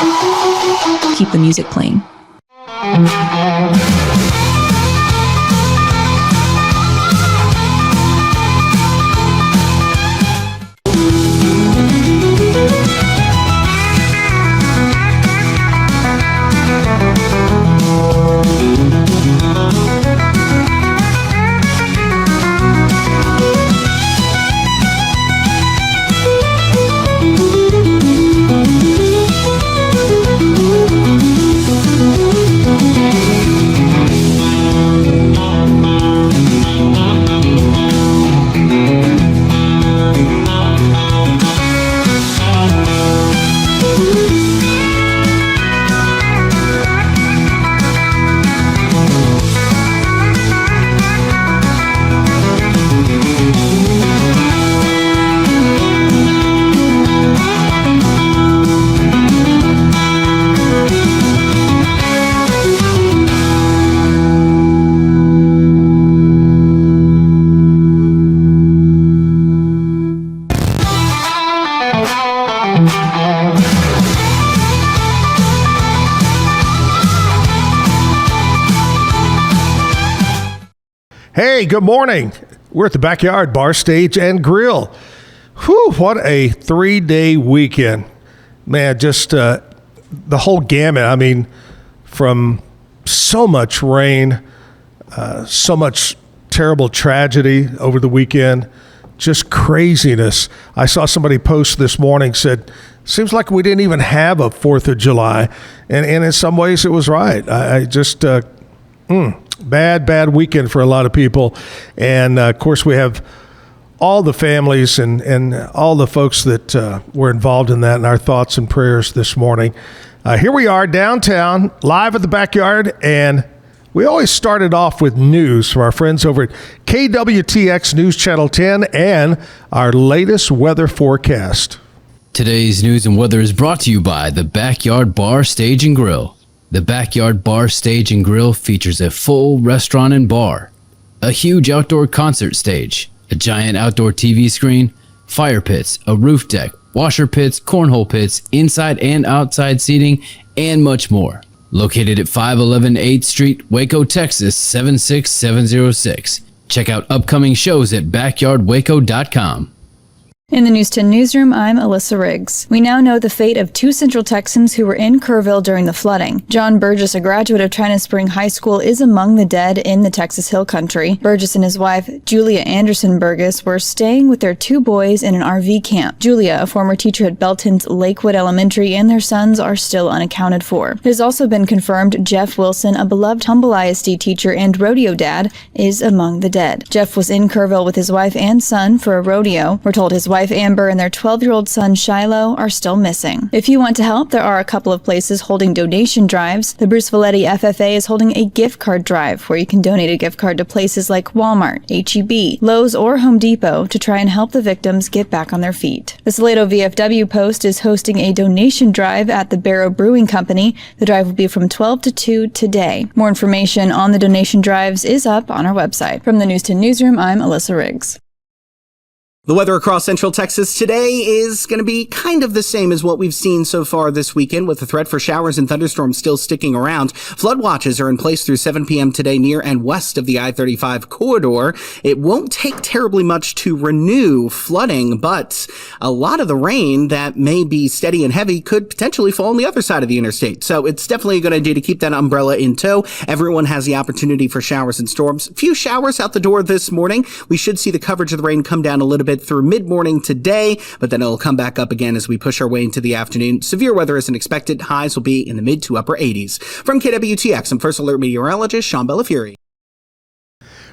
Keep the music playing. Hey, good morning. We're at the Backyard Bar, Stage, and Grill. Whew, what a 3-day weekend. Man, just the whole gamut. I mean, from so much rain, so much terrible tragedy over the weekend, just craziness. I saw somebody post this morning, said, seems like we didn't even have a 4th of July. And in some ways it was right. I just... Bad weekend for a lot of people. And, of course, we have all the families and all the folks that were involved in that, and our thoughts and prayers this morning. Here we are downtown, live at the Backyard, and we always started off with news from our friends over at KWTX News Channel 10 and our latest weather forecast. Today's news and weather is brought to you by the Backyard Bar, Stage, and Grill. The Backyard Bar, Stage, and Grill features a full restaurant and bar, a huge outdoor concert stage, a giant outdoor TV screen, fire pits, a roof deck, washer pits, cornhole pits, inside and outside seating, and much more. Located at 511 8th Street, Waco, Texas, 76706. Check out upcoming shows at backyardwaco.com. In the News 10 newsroom, I'm Alyssa Riggs. We now know the fate of 2 Central Texans who were in Kerrville during the flooding. John Burgess, a graduate of China Spring High School, is among the dead in the Texas Hill Country. Burgess and his wife, Julia Anderson Burgess, were staying with their 2 boys in an RV camp. Julia, a former teacher at Belton's Lakewood Elementary, and their sons are still unaccounted for. It has also been confirmed Jeff Wilson, a beloved Humble ISD teacher and rodeo dad, is among the dead. Jeff was in Kerrville with his wife and son for a rodeo. We're told his wife Amber and their 12-year-old son Shiloh are still missing. If you want to help, there are a couple of places holding donation drives. The Bruce Valetti FFA is holding a gift card drive where you can donate a gift card to places like Walmart, H-E-B, Lowe's, or Home Depot to try and help the victims get back on their feet. The Salado VFW Post is hosting a donation drive at the Barrow Brewing Company. The drive will be from 12 to 2 today. More information on the donation drives is up on our website. From the News 10 newsroom, I'm Alyssa Riggs. The weather across Central Texas today is going to be kind of the same as what we've seen so far this weekend, with the threat for showers and thunderstorms still sticking around. Flood watches are in place through 7 p.m. today near and west of the I-35 corridor. It won't take terribly much to renew flooding, but a lot of the rain that may be steady and heavy could potentially fall on the other side of the interstate. So it's definitely a good idea to keep that umbrella in tow. Everyone has the opportunity for showers and storms. A few showers out the door this morning. We should see the coverage of the rain come down a little bit through mid-morning today, but then it'll come back up again as we push our way into the afternoon. Severe weather isn't expected. Highs will be in the mid to upper 80s. From KWTX, I'm First Alert meteorologist Sean Bellafury.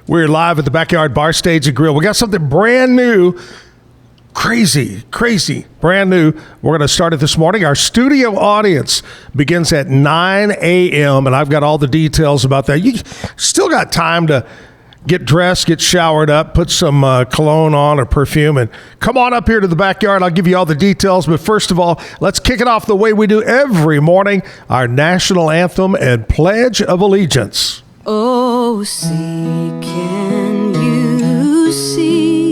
We're live at the Backyard Bar, Stage, and Grill. We got something brand new. Crazy, brand new. We're going to start it this morning. Our studio audience begins at 9 a.m., and I've got all the details about that. You still got time to get dressed, get showered up, put some cologne on or perfume, and come on up here to the Backyard. I'll give you all the details. But first of all, let's kick it off the way we do every morning, our national anthem and Pledge of Allegiance. Oh, see, can you see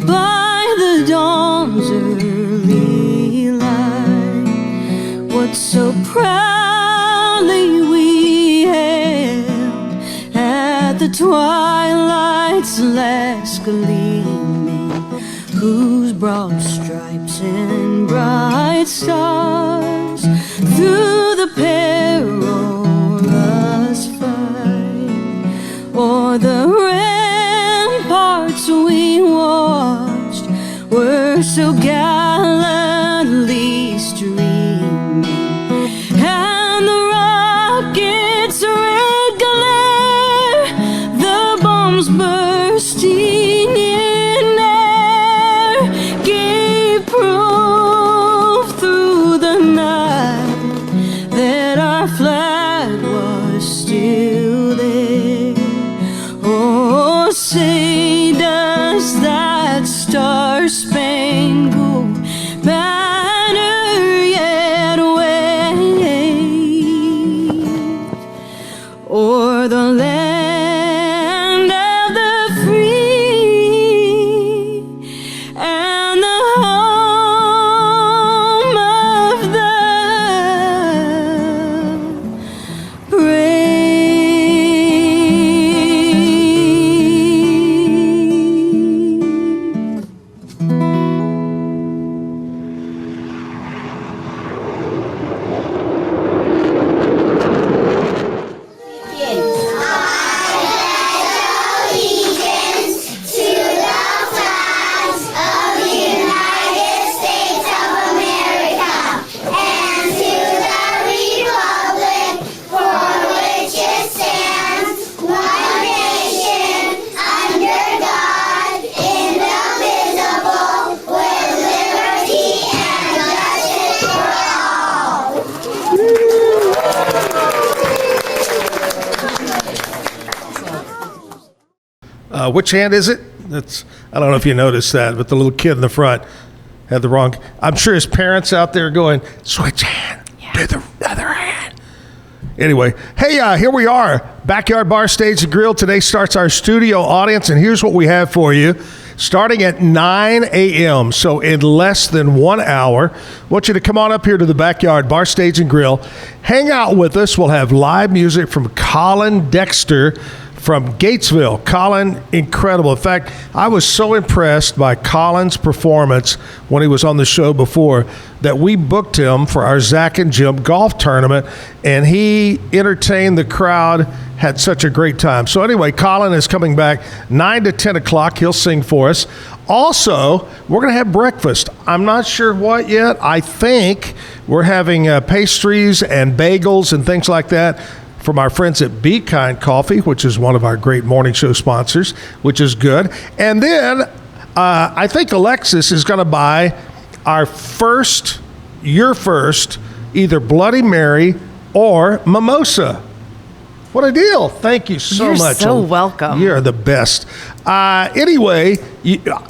by the dawn's early light what what so proudly we hailed at the twilight's last gleaming, whose broad stripes and bright stars through the perilous fight o'er the ramparts we watched were so gallantly streaming, and the rockets' red glare, the bombs bursting in air, gave proof through the night that our flag was still there. Oh, say does that star-spangled banner yet wave o'er the land of the free and the home of the brave? Which hand is it? I don't know if you noticed that, but the little kid in the front had the wrong. I'm sure his parents out there going, switch hand, do the other hand. Anyway, hey, here we are, Backyard Bar, Stage and Grill. Today starts our studio audience, and here's what we have for you. Starting at 9 a.m., so in less than 1 hour, I want you to come on up here to the Backyard Bar, Stage and Grill. Hang out with us. We'll have live music from Colin Dexter from Gatesville. Colin, incredible. In fact, I was so impressed by Colin's performance when he was on the show before that we booked him for our Zach and Jim golf tournament, and he entertained the crowd, had such a great time. So anyway, Colin is coming back 9 to 10 o'clock. He'll sing for us. Also, we're going to have breakfast. I'm not sure what yet. I think we're having pastries and bagels and things like that from our friends at Be Kind Coffee, which is one of our great morning show sponsors, which is good. And then I think Alexis is going to buy your first, either Bloody Mary or mimosa. What a deal. Thank you so much. You're so welcome. You're the best. Anyway,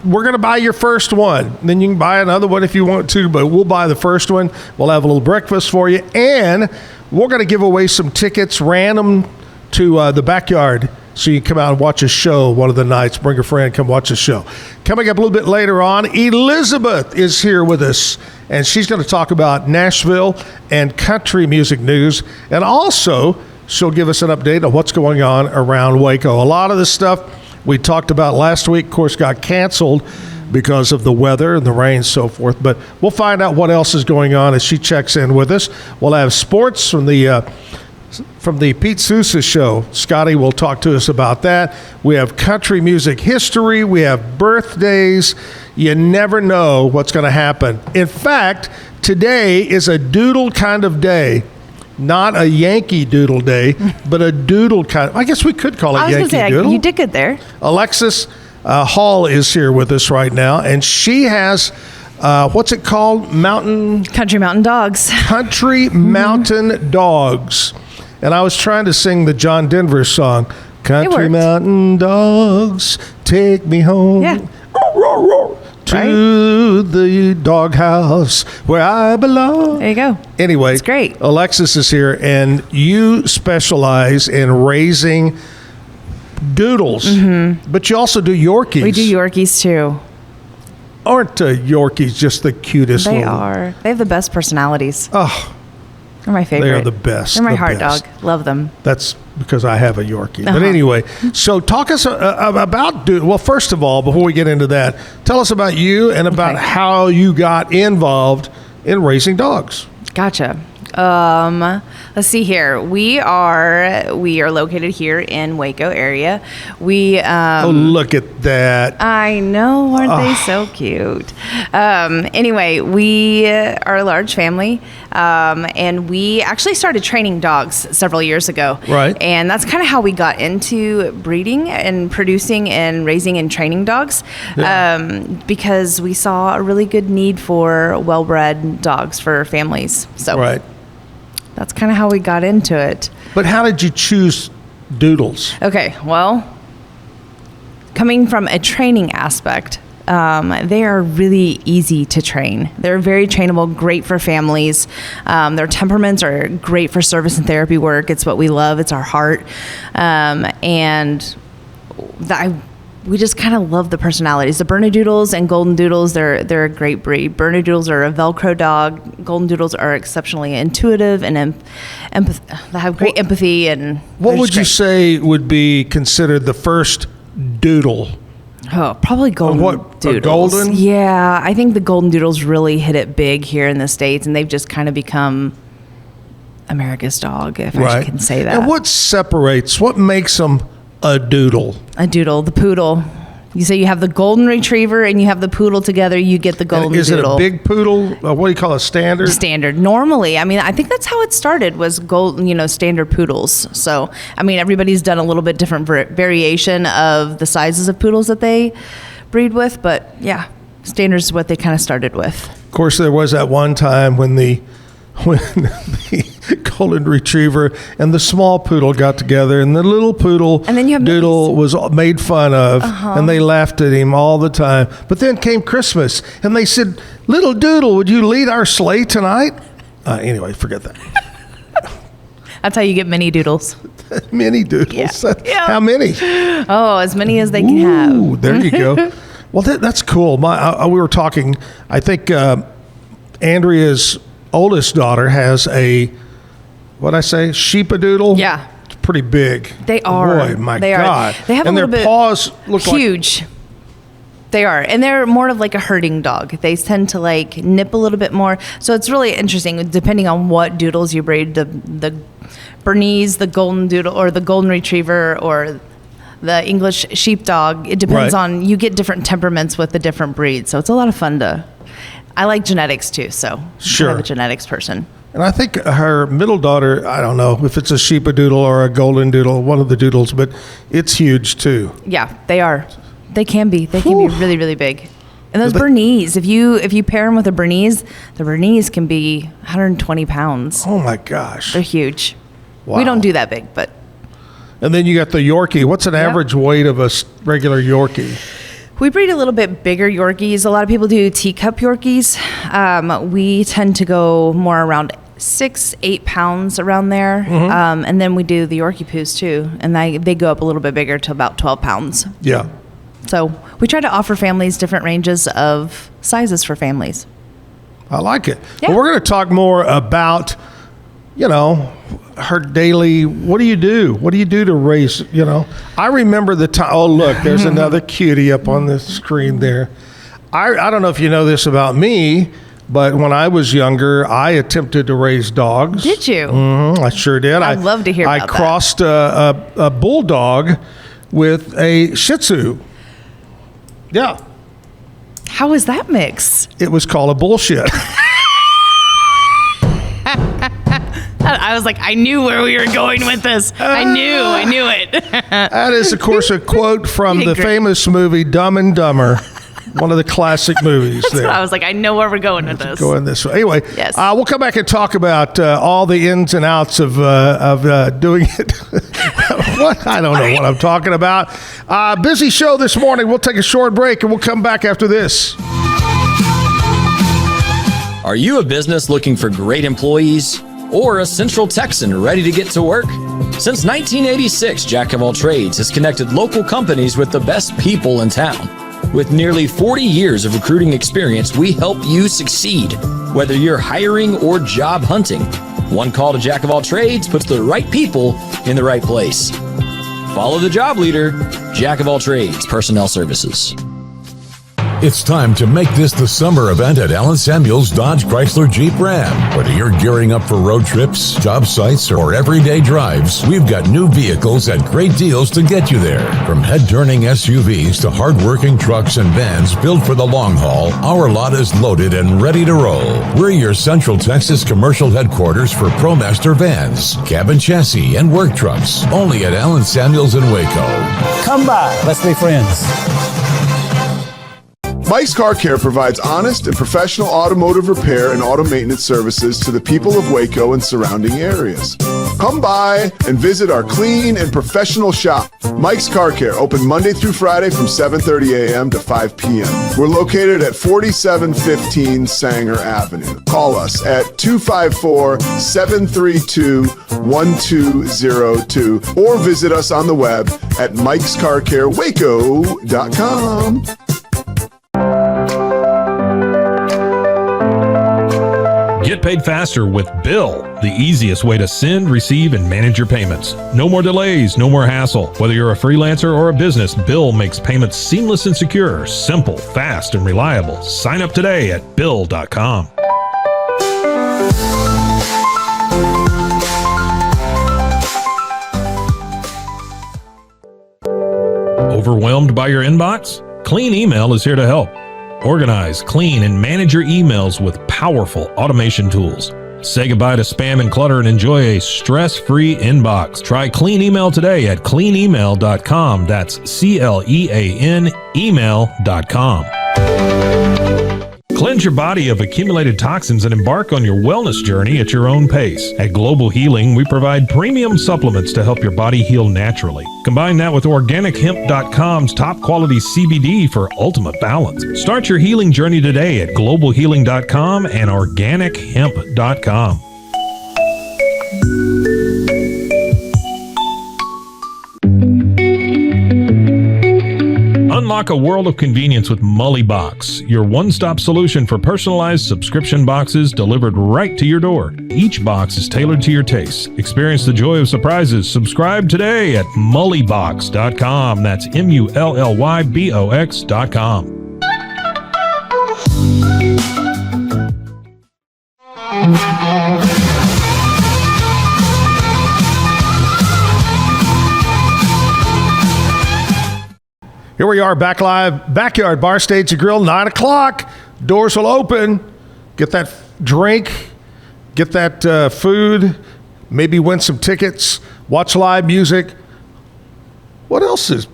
we're going to buy your first one. Then you can buy another one if you want to, but we'll buy the first one. We'll have a little breakfast for you. And we're going to give away some tickets random to the Backyard so you can come out and watch a show one of the nights. Bring a friend, come watch a show. Coming up a little bit later on, Elizabeth is here with us, and she's going to talk about Nashville and country music news. And also, she'll give us an update on what's going on around Waco. A lot of the stuff we talked about last week, of course, got canceled because of the weather and the rain and so forth. But we'll find out what else is going on as she checks in with us. We'll have sports from the Pete Sousa show. Scotty will talk to us about that. We have country music history. We have birthdays. You never know what's going to happen. In fact, today is a doodle kind of day. Not a Yankee Doodle day, but a doodle kind of, I guess we could call it Yankee Doodle. You did good there. Alexis Hall is here with us right now, and she has, what's it called? Country Mountain Dogs. Country Mountain Dogs. And I was trying to sing the John Denver song, Country Mountain Dogs, take me home. Yeah. To the doghouse where I belong. There you go. Anyway, it's great. Alexis is here, and you specialize in raising doodles, but you also do Yorkies. We do Yorkies too. Aren't Yorkies just the cutest? They are. They have the best personalities. Oh, They're my favorite. They are the best. They're my the heart best. dog. Love them. That's because I have a Yorkie. But Uh-huh. anyway, so talk us about, well, first of all, before we get into that, tell us about you and about Okay. how you got involved in raising dogs. Gotcha. Let's see here. We are located here in Waco area. We Oh, look at that. I know, aren't they so cute? Anyway, we are a large family, and we actually started training dogs several years ago. Right. And that's kind of how we got into breeding and producing and raising and training dogs, because we saw a really good need for well-bred dogs for families. So Right. that's kind of how we got into it. But how did you choose Doodles? Okay, well, coming from a training aspect, they are really easy to train. They're very trainable, great for families. Their temperaments are great for service and therapy work. It's what we love. It's our heart. We just kind of love the personalities. The Bernedoodles and Golden Doodles, they're a great breed. Bernedoodles are a Velcro dog. Golden Doodles are exceptionally intuitive and they have great empathy. And What they're would just you great. say would be considered the first doodle? Oh, probably Golden What, a Doodles. golden? Yeah, I think the Golden Doodles really hit it big here in the States, and they've just kind of become America's dog, if I can say that. And what makes them a doodle? A doodle, the poodle. You say you have the golden retriever and you have the poodle together, you get the golden Is doodle. it a big poodle? What do you call a standard? Standard. Normally, I mean, I think that's how it started, was standard poodles. So, I mean, everybody's done a little bit different variation of the sizes of poodles that they breed with, but yeah, standard is what they kind of started with. Of course, there was that one time when the golden retriever and the small poodle got together, and the little poodle And then you have doodle was made fun of, and they laughed at him all the time. But then came Christmas, and they said, "Little Doodle, would you lead our sleigh tonight?" Anyway, forget that. That's how you get mini doodles. Mini doodles. Yeah. How many? Oh, as many as they can Ooh, have. there you go. Well, that's cool. We were talking. I think Andrea's oldest daughter has a sheepadoodle. Yeah. It's pretty big. They are. Boy, my They are. God. They have and a their little bit paws look huge. They are. And they're more of like a herding dog. They tend to like nip a little bit more. So it's really interesting depending on what doodles you breed. The Bernese, the golden doodle, or the golden retriever, or the English sheepdog. It depends Right. on, you get different temperaments with the different breeds. So it's a lot of fun I like genetics too. So Sure. I'm a genetics person. And I think her middle daughter, I don't know if it's a sheepadoodle or a golden doodle, one of the doodles, but it's huge too. Yeah, they are. They can be. They can Whew. be really, really big. And those But- Bernese, if you pair them with a Bernese, the Bernese can be 120 pounds. Oh my gosh. They're huge. Wow. We don't do that big, but And then you got the Yorkie. What's an average weight of a regular Yorkie? we breed a little bit bigger Yorkies. A lot of people do teacup Yorkies. We tend to go more around 6-8 pounds around there. And then we do the Yorkie poos too. And they go up a little bit bigger to about 12 pounds. Yeah. So we try to offer families different ranges of sizes for families. I like it. Yeah. Well, we're going to talk more about, her daily, what do you do? What do you do to raise, I remember the time. Oh, look, there's another cutie up on the screen there. I don't know if you know this about me, but when I was younger, I attempted to raise dogs. Did you? I sure did. I'd love to hear about I that. crossed a bulldog with a Shih Tzu. Yeah. How is that mix? It was called a bullshit. I was like, I knew where we were going with this. I knew it. That is, of course, a quote from You the did great. famous movie Dumb and Dumber, one of the classic movies there. I was like, I know where we're going with this. Going this way. Anyway, Yes. we'll come back and talk about all the ins and outs of doing it. What? I don't know what I'm talking about. Busy show this morning. We'll take a short break and we'll come back after this. Are you a business looking for great employees or a Central Texan ready to get to work? Since 1986, Jack of All Trades has connected local companies with the best people in town. With nearly 40 years of recruiting experience, we help you succeed. Whether you're hiring or job hunting, One call to Jack of all trades puts the right people in the right place. Follow the job leader, Jack of all trades, personnel services. It's time to make this the summer event at Allen Samuels Dodge Chrysler Jeep Ram. Whether you're gearing up for road trips, job sites, or everyday drives, we've got new vehicles at great deals to get you there. From head-turning SUVs to hard-working trucks and vans built for the long haul, our lot is loaded and ready to roll. We're your Central Texas commercial headquarters for ProMaster vans, cabin chassis, and work trucks. Only at Allen Samuels in Waco. Come by. Let's be friends. Mike's Car Care provides honest and professional automotive repair and auto maintenance services to the people of Waco and surrounding areas. Come by and visit our clean and professional shop. Mike's Car Care, open Monday through Friday from 7:30 a.m. to 5 p.m. We're located at 4715 Sanger Avenue. Call us at 254-732-1202 or visit us on the web at mikescarcarewaco.com. Get paid faster with Bill, the easiest way to send, receive, and manage your payments. No more delays, no more hassle. Whether you're a freelancer or a business, Bill makes payments seamless and secure, simple, fast, and reliable. Sign up today at Bill.com. Overwhelmed by your inbox? Clean Email is here to help. Organize, clean, and manage your emails with powerful automation tools. Say goodbye to spam and clutter and enjoy a stress-free inbox. Try Clean Email today at cleanemail.com. That's CLEAN email.com. Cleanse your body of accumulated toxins and embark on your wellness journey at your own pace. At Global Healing, we provide premium supplements to help your body heal naturally. Combine that with OrganicHemp.com's top quality CBD for ultimate balance. Start your healing journey today at GlobalHealing.com and OrganicHemp.com. Unlock a world of convenience with Mully Box, your one-stop solution for personalized subscription boxes delivered right to your door. Each box is tailored to your taste. Experience the joy of surprises. Subscribe today at mullybox.com. That's MULLYBOX.com. Here we are, back live, Backyard Bar Stage and Grill, 9 o'clock. Doors will open. Get that drink, get that food, maybe win some tickets, watch live music. What else is?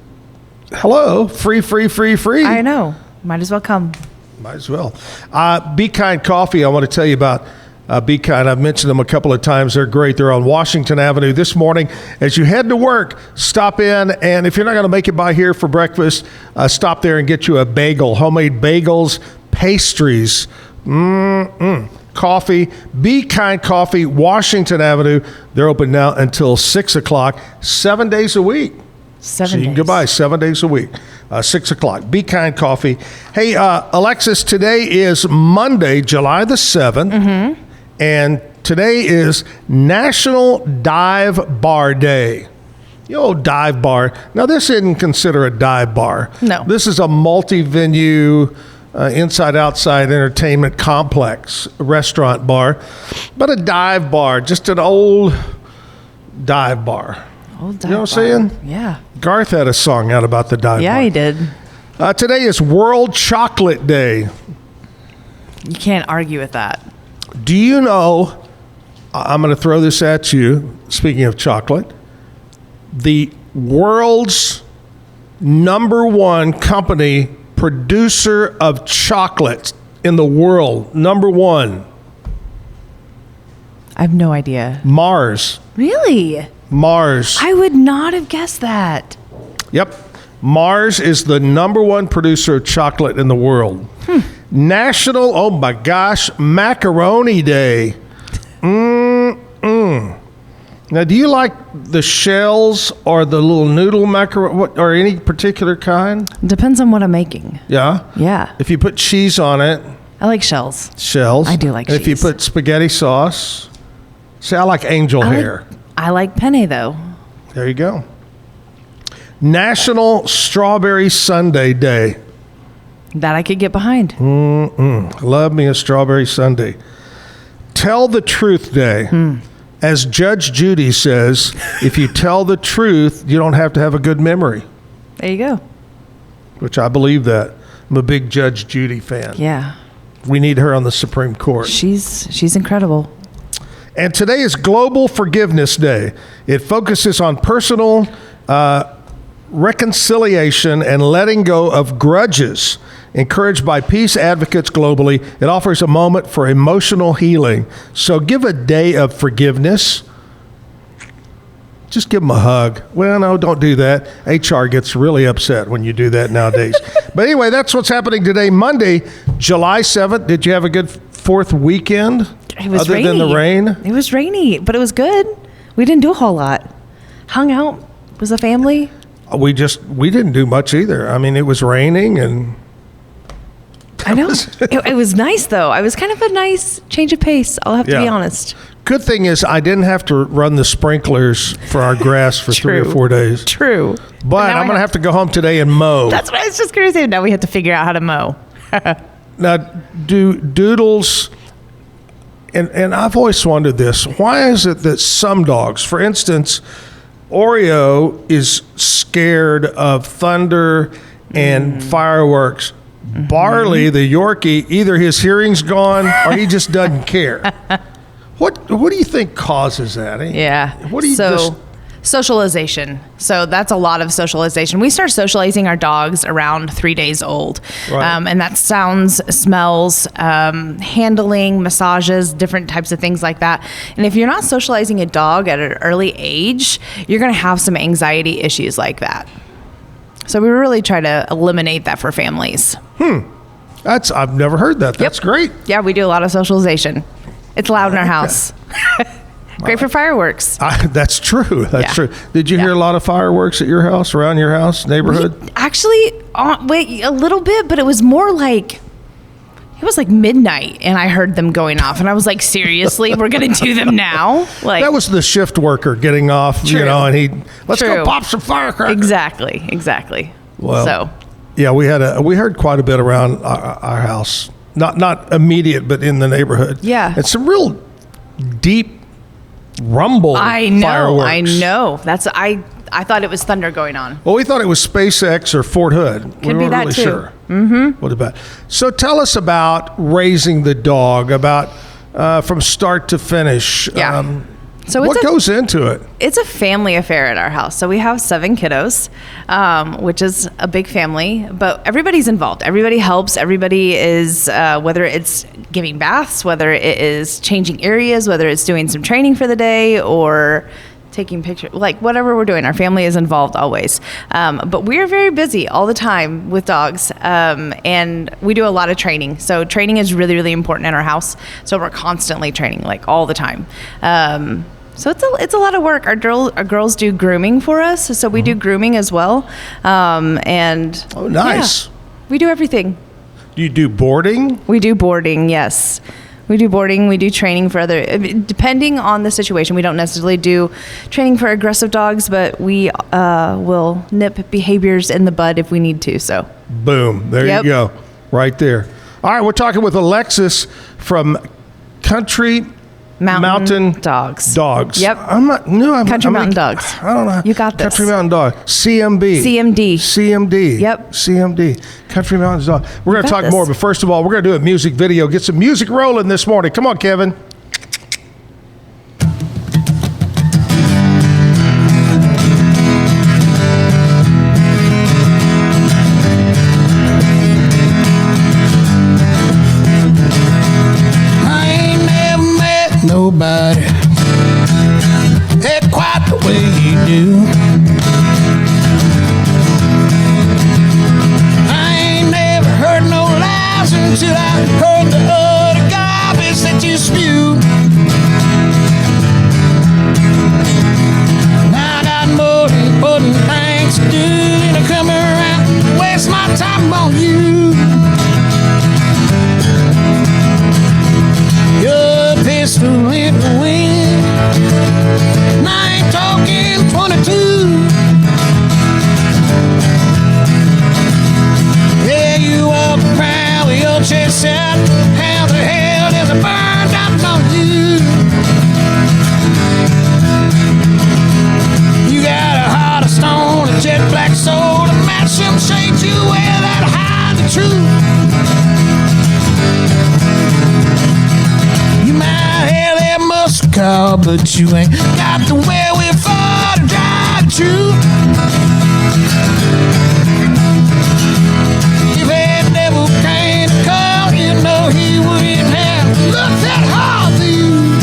Hello, free. I know. Might as well come. Might as well. Be Kind Coffee, I want to tell you about. Be Kind. I've mentioned them a couple of times. They're great. They're on Washington Avenue. This morning, as you head to work, stop in. And if you're not going to make it by here for breakfast, stop there and get you a bagel. Homemade bagels, pastries, coffee. Be Kind Coffee, Washington Avenue. They're open now until 6 o'clock, 7 days a week. 7 days. So you can go by 7 days a week, 6 o'clock. Be Kind Coffee. Hey, Alexis, today is Monday, July the 7th. Mm-hmm. And today is National Dive Bar Day. You know, dive bar. Now, this isn't considered a dive bar. No. This is a multi-venue, inside-outside entertainment complex, restaurant bar. But a dive bar, just an old dive bar. Old dive you know what I'm saying? Yeah. Garth had a song out about the dive bar. Yeah, he did. Today is World Chocolate Day. You can't argue with that. Do you know, I'm going to throw this at you, speaking of chocolate, the world's #1 company producer of chocolate in the world, #1. I have no idea. Mars. Really? Mars. I would not have guessed that. Yep. Mars is the #1 producer of chocolate in the world. National, oh my gosh, Macaroni Day. Now, do you like the shells or the little noodle macaroni or any particular kind? Depends on what I'm making. Yeah? Yeah. If you put cheese on it. I like shells. Shells. I do like and cheese. If you put spaghetti sauce, See, I like angel hair. I like penne, though. There you go. National Strawberry Sundae Day. That I could get behind. Love me a strawberry sundae. Tell the Truth Day. As Judge Judy says, if you tell the truth, you don't have to have a good memory. There you go. Which I believe that. I'm a big Judge Judy fan. Yeah. We need her on the Supreme Court. She's incredible. And today is Global Forgiveness Day. It focuses on personal reconciliation and letting go of grudges. Encouraged by peace advocates globally, it offers a moment for emotional healing. So give a day of forgiveness. Just give them a hug. Well, no, don't do that. HR gets really upset when you do that nowadays. But anyway, that's what's happening today, Monday, July 7th. Did you have a good 4th weekend? It was other rainy. than the rain? It was rainy, but it was good. We didn't do a whole lot. Hung out. Was a family. We didn't do much either. I mean, it was raining and... I know. It was nice, though. I was kind of a nice change of pace. I'll have to be honest. Good thing is I didn't have to run the sprinklers for our grass for 3 or 4 days. True. But I'm going to have to go home today and mow. That's what I was just going to say. Now we have to figure out how to mow. Now, do doodles... And I've always wondered this. Why is it that some dogs, for instance, Oreo is scared of thunder and fireworks. Barley, the Yorkie, either his hearing's gone or he just doesn't care. What do you think causes that? Yeah. What do you Socialization. So that's a lot of socialization. We start socializing our dogs around 3 days old. Right. And that sounds, smells, handling, massages, different types of things like that. And if you're not socializing a dog at an early age, you're going to have some anxiety issues like that. So we really try to eliminate that for families. I've never heard that. That's great. Yeah, we do a lot of socialization. It's loud in our house. Great for fireworks. That's true. That's true. Did you hear a lot of fireworks at your house, around your house, neighborhood? Actually, a little bit, but it was more like, it was like midnight and I heard them going off and I was like, seriously, we're going to do them now? Like, that was the shift worker getting off, True. and let's True. go pop some firecrackers. Exactly. Well, so yeah, we heard quite a bit around our house. Not immediate, but in the neighborhood. Yeah. And some real deep rumble fireworks. I know. I thought it was thunder going on. Well, we thought it was SpaceX or Fort Hood. Could be that really too. Sure. Mm-hmm. What about? So tell us about raising the dog, about from start to finish. Yeah. So what goes into it? It's a family affair at our house. So we have 7 kiddos, which is a big family, but everybody's involved. Everybody helps. Everybody is, whether it's giving baths, whether it is changing areas, whether it's doing some training for the day or taking pictures, like whatever we're doing, our family is involved always. But we're very busy all the time with dogs, and we do a lot of training. So training is really important in our house. So we're constantly training, like all the time. So it's a lot of work. Our girls do grooming for us, so we do grooming as well. And oh, nice. Yeah, we do everything. Do you do boarding? We do boarding, yes. We do boarding. We do training for depending on the situation. We don't necessarily do training for aggressive dogs, but we will nip behaviors in the bud if we need to. So, boom, there you go, right there. All right, we're talking with Alexis from Country Mountain Dogs. Yep. Country Mountain Dogs. I don't know. You got this. Country Mountain Dog. CMD. Yep. CMD. Country Mountain Dog. We're going to talk more, but first of all, we're going to do a music video. Get some music rolling this morning. Come on, Kevin. Nobody act quite the way you do. I ain't never heard no lies until I heard the utter garbage that you spew. Now I got more important things to do than to come around and waste my time on you. Pistol in the wind, car, but you ain't got the wherewithal to drive it true. If that devil came to call, you know he wouldn't have looked that hard for you.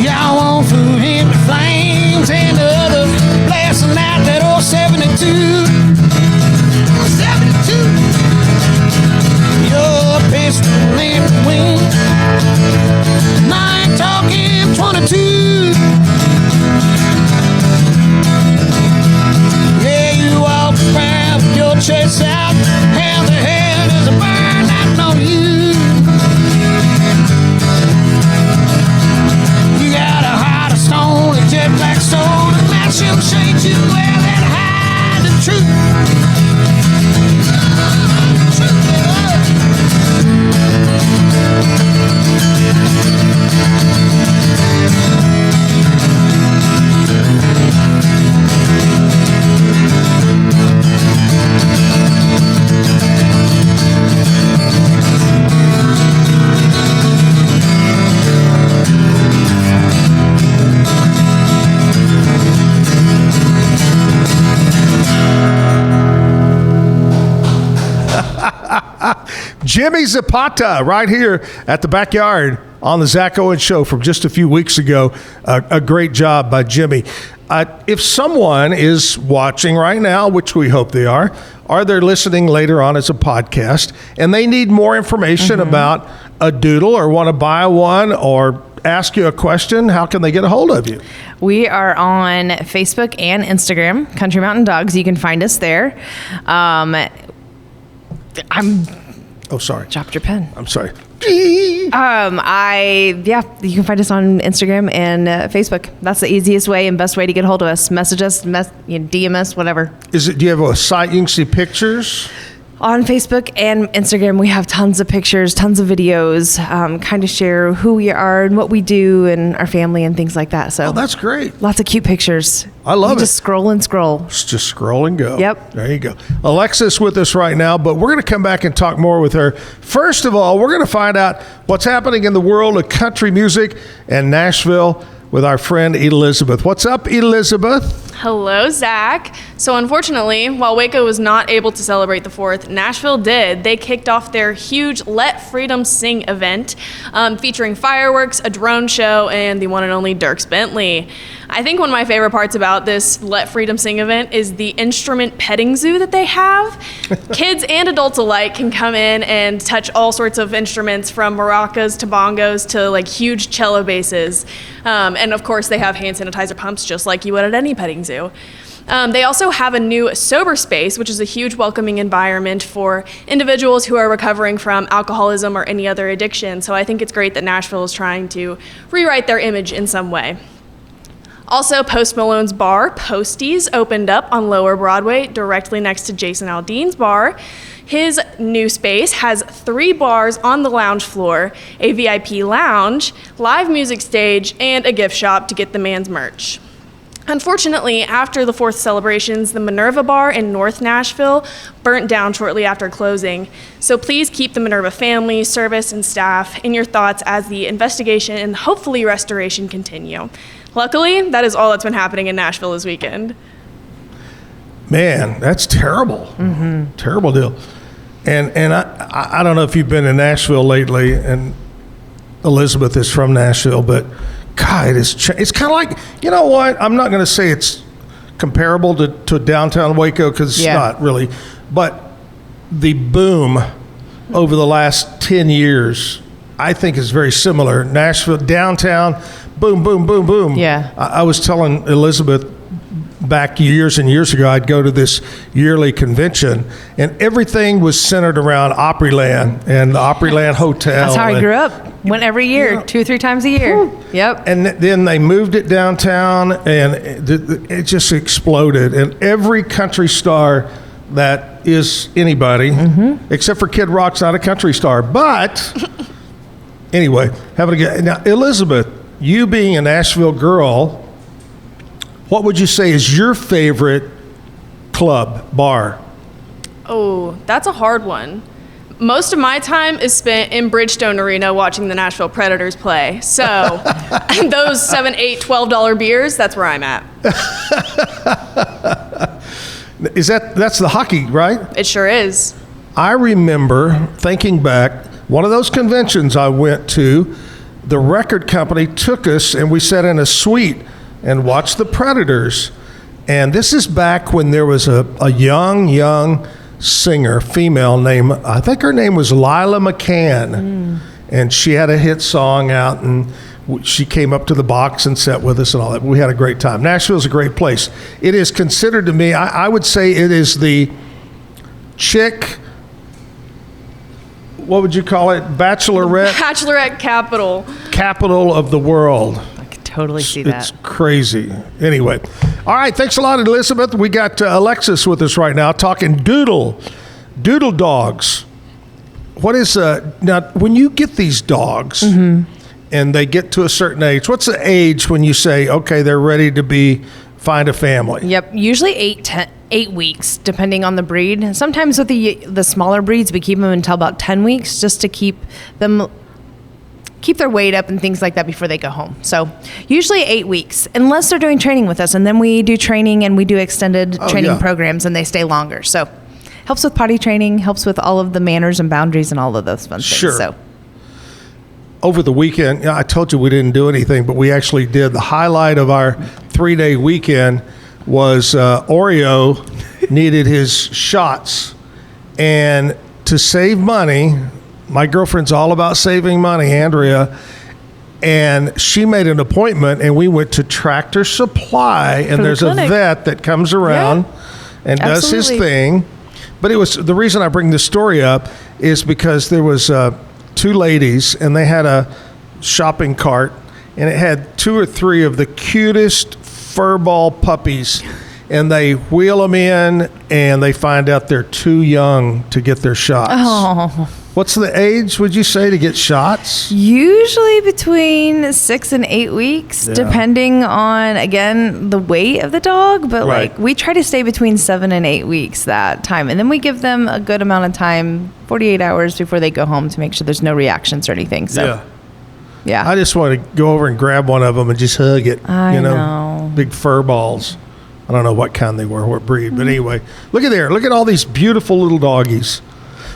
Y'all won't fool him to flames and the others blasting out that old 72. 72. Your pistol in the wind. And I ain't talking 22. Yeah, you walk around with your chest out. How the hell does a burn out on you? You got a heart of stone, a jet black soul, and that shall shake you well and hide the truth. Jimmy Zapata right here at the Backyard on the Zach Owens Show from just a few weeks ago. A great job by Jimmy. If someone is watching right now, which we hope they are, or they're listening later on as a podcast, and they need more information about a doodle or want to buy one or ask you a question, how can they get a hold of you? We are on Facebook and Instagram, Country Mountain Dogs. You can find us there. Oh, sorry. Dropped your pen. I'm sorry. You can find us on Instagram and Facebook. That's the easiest way and best way to get a hold of us. Message us, DM us, whatever. Do you have a site you can see pictures? On Facebook and Instagram, we have tons of pictures, tons of videos, kind of share who we are and what we do and our family and things like that. So that's great. Lots of cute pictures. I love it. Just scroll and scroll. Just scroll and go. Yep. There you go. Alexis with us right now, but we're going to come back and talk more with her. First of all, we're going to find out what's happening in the world of country music and Nashville with our friend Elizabeth. What's up, Elizabeth? Hello, Zach. So unfortunately, while Waco was not able to celebrate the 4th, Nashville did. They kicked off their huge Let Freedom Sing event, featuring fireworks, a drone show, and the one and only Dierks Bentley. I think one of my favorite parts about this Let Freedom Sing event is the instrument petting zoo that they have. Kids and adults alike can come in and touch all sorts of instruments, from maracas to bongos to like huge cello basses. And of course, they have hand sanitizer pumps just like you would at any petting zoo. They also have a new sober space, which is a huge welcoming environment for individuals who are recovering from alcoholism or any other addiction. So I think it's great that Nashville is trying to rewrite their image in some way. Also, Post Malone's bar, Posties, opened up on Lower Broadway, directly next to Jason Aldean's bar. His new space has 3 bars on the lounge floor, a VIP lounge, live music stage, and a gift shop to get the man's merch. Unfortunately, after the 4th celebrations, the Minerva Bar in North Nashville burnt down shortly after closing. So please keep the Minerva family, service, and staff in your thoughts as the investigation and hopefully restoration continue. Luckily, that is all that's been happening in Nashville this weekend. Man, that's terrible. Terrible deal. And I don't know if you've been in Nashville lately, and Elizabeth is from Nashville, but God, it's kind of like, you know what? I'm not going to say it's comparable to downtown Waco, because it's not really. But the boom over the last 10 years, I think, is very similar. Nashville, downtown, boom, boom, boom, boom. Yeah. I was telling Elizabeth back years and years ago, I'd go to this yearly convention, and everything was centered around Opryland and the Opryland Hotel. That's how I grew up. Went every year, 2 or 3 times a year. Yep. And then they moved it downtown, and it just exploded. And every country star that is anybody, except for Kid Rock's not a country star. But anyway, having a good. Now, Elizabeth, you being a Nashville girl, what would you say is your favorite club, bar? Oh, that's a hard one. Most of my time is spent in Bridgestone Arena watching the Nashville Predators play. So those $7, $8, $12 beers, that's where I'm at. That's the hockey, right? It sure is. I remember thinking back, one of those conventions I went to, the record company took us and we sat in a suite and watched the Predators. And this is back when there was a young singer, female named, I think her name was Lila McCann. And she had a hit song out, and she came up to the box and sat with us and all that. We had a great time. Nashville's a great place. It is considered to me, I would say it is the chick, what would you call it? Bachelorette capital. Capital of the world. I could totally see that. It's crazy. Anyway. All right. Thanks a lot, Elizabeth. We got Alexis with us right now talking doodle dogs. What is, now, when you get these dogs and they get to a certain age, what's the age when you say, okay, they're ready to find a family? Yep, usually 8 weeks, depending on the breed. Sometimes with the smaller breeds, we keep them until about 10 weeks just to keep their weight up and things like that before they go home. So usually 8 weeks, unless they're doing training with us. And then we do training and we do extended training programs and they stay longer. So helps with potty training, helps with all of the manners and boundaries and all of those fun things. So over the weekend, I told you we didn't do anything, but we actually did. The highlight of our 3-day weekend was Oreo needed his shots. And to save money, my girlfriend's all about saving money, Andrea, and she made an appointment, and we went to Tractor Supply, and there's a vet that comes around and does his thing. But it was, the reason I bring this story up is because there was 2 ladies, and they had a shopping cart, and it had 2 or 3 of the cutest furball puppies, and they wheel them in, and they find out they're too young to get their shots. Oh. What's the age, would you say, to get shots? Usually between 6 and 8 weeks, depending on, again, the weight of the dog. But like we try to stay between 7 and 8 weeks that time. And then we give them a good amount of time, 48 hours before they go home, to make sure there's no reactions or anything. So, yeah. I just want to go over and grab one of them and just hug it. I know. Big fur balls. I don't know what kind they were, what breed. But anyway, look at there. Look at all these beautiful little doggies.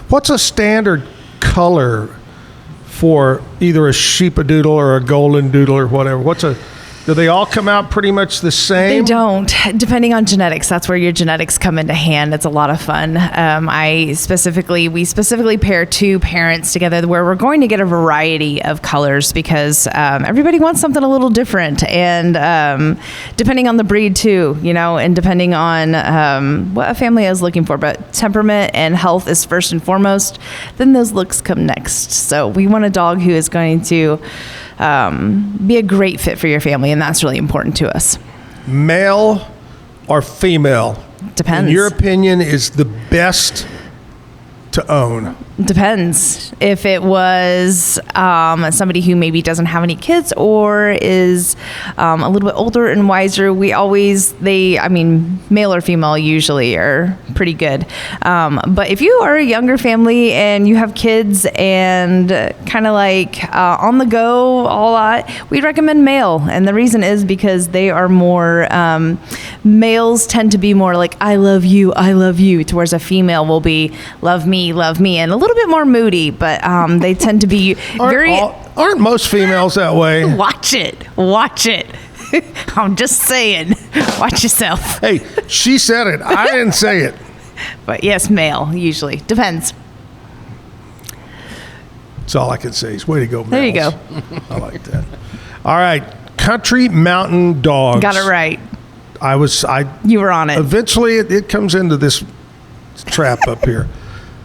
What's a standard color for either a sheepadoodle or a golden doodle or whatever? Do they all come out pretty much the same? They don't, depending on genetics. That's where your genetics come into hand. It's a lot of fun. We specifically pair 2 parents together where we're going to get a variety of colors because everybody wants something a little different. And depending on the breed too, and depending on what a family is looking for. But temperament and health is first and foremost. Then those looks come next. So we want a dog who is going to be a great fit for your family, and that's really important to us. Male or female? Depends. In your opinion, is the best to own? Depends. If it was somebody who maybe doesn't have any kids or is a little bit older and wiser, male or female usually are pretty good. But if you are a younger family and you have kids and kind of like on the go a lot, we'd recommend male. And the reason is because they are more, males tend to be more like, I love you, towards a female will be love me, and a little bit more moody, but they tend to be aren't most females that way? Watch it. I'm just saying, watch yourself. Hey, she said it. I didn't say it. But yes, male usually. Depends. That's all I can say is way to go, males. There you go. I like that. All right, country mountain dogs. Got it right. You were on it. Eventually, it comes into this trap up here.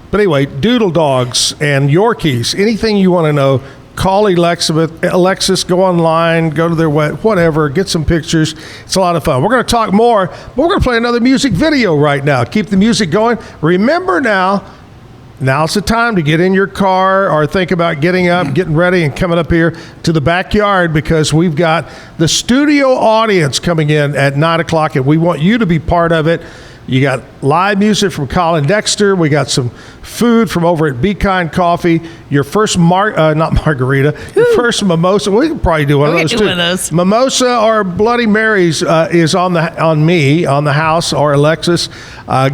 But anyway, doodle dogs and Yorkies, anything you want to know, call Alexis, go online, go to their whatever, get some pictures. It's a lot of fun. We're going to talk more, but we're going to play another music video right now. Keep the music going. Remember now's the time to get in your car or think about getting up, getting ready, and coming up here to the backyard because we've got the studio audience coming in at 9 o'clock, and we want you to be part of it. You got live music from Colin Dexter. We got some food from over at Be Kind Coffee. Your first not margarita, your first mimosa. We can probably do one of those too. Mimosa or Bloody Marys is on the house, or Alexis.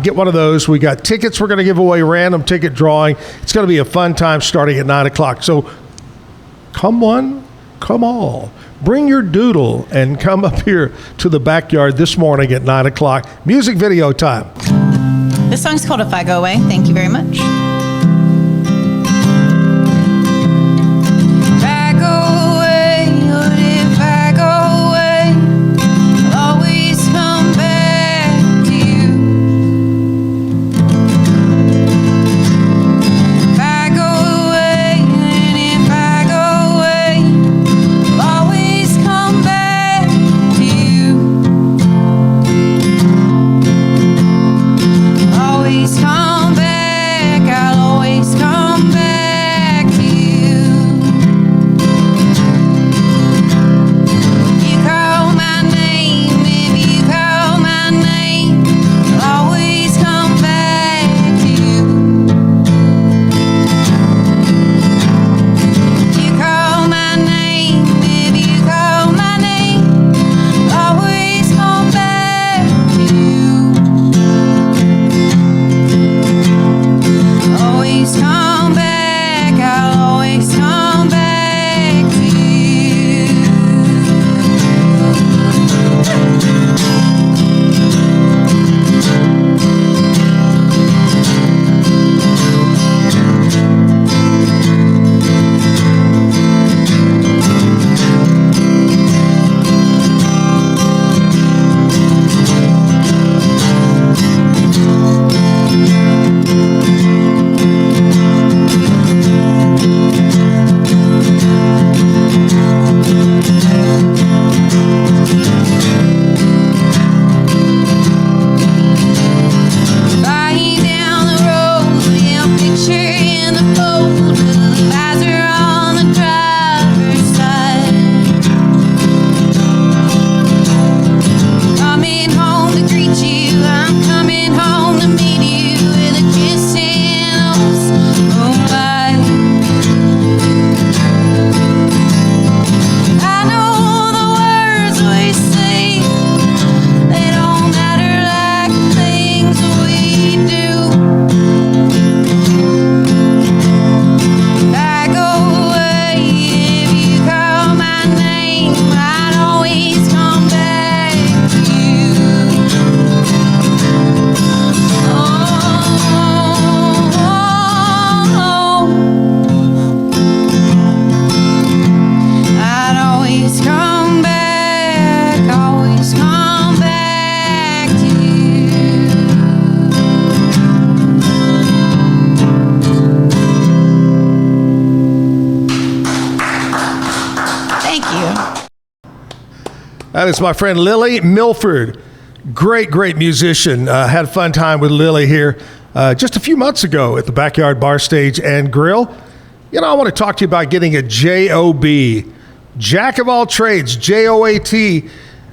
Get one of those. We got tickets. We're going to give away random ticket drawing. It's going to be a fun time starting at 9 o'clock. So come one, come all. Bring your doodle and come up here to the backyard this morning at 9 o'clock. Music video time. This song's called If I Go Away. Thank you very much. That is my friend Lily Milford. Great musician. Had a fun time with Lily here just a few months ago at the Backyard Bar Stage and Grill. You know, I want to talk to you about getting a JOB, Jack of all trades, JOAT,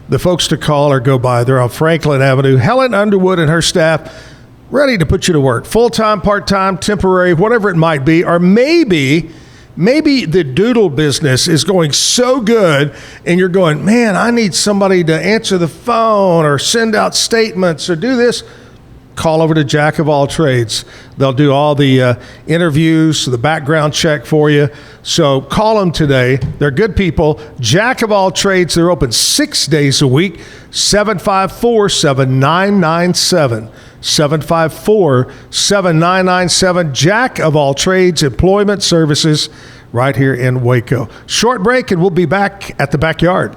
the folks to call or go by. They're on Franklin Avenue. Helen Underwood and her staff ready to put you to work. Full-time, part-time, temporary, whatever it might be. Or maybe the doodle business is going so good and you're going, man, I need somebody to answer the phone or send out statements or do this. Call over to Jack of all trades. They'll do all the interviews, the background check for you. So call them today. They're good people. Jack of all trades. They're open 6 days a week. 754-7997. 754-7997. Jack of all trades employment services right here in Waco. Short break and we'll be back at the backyard.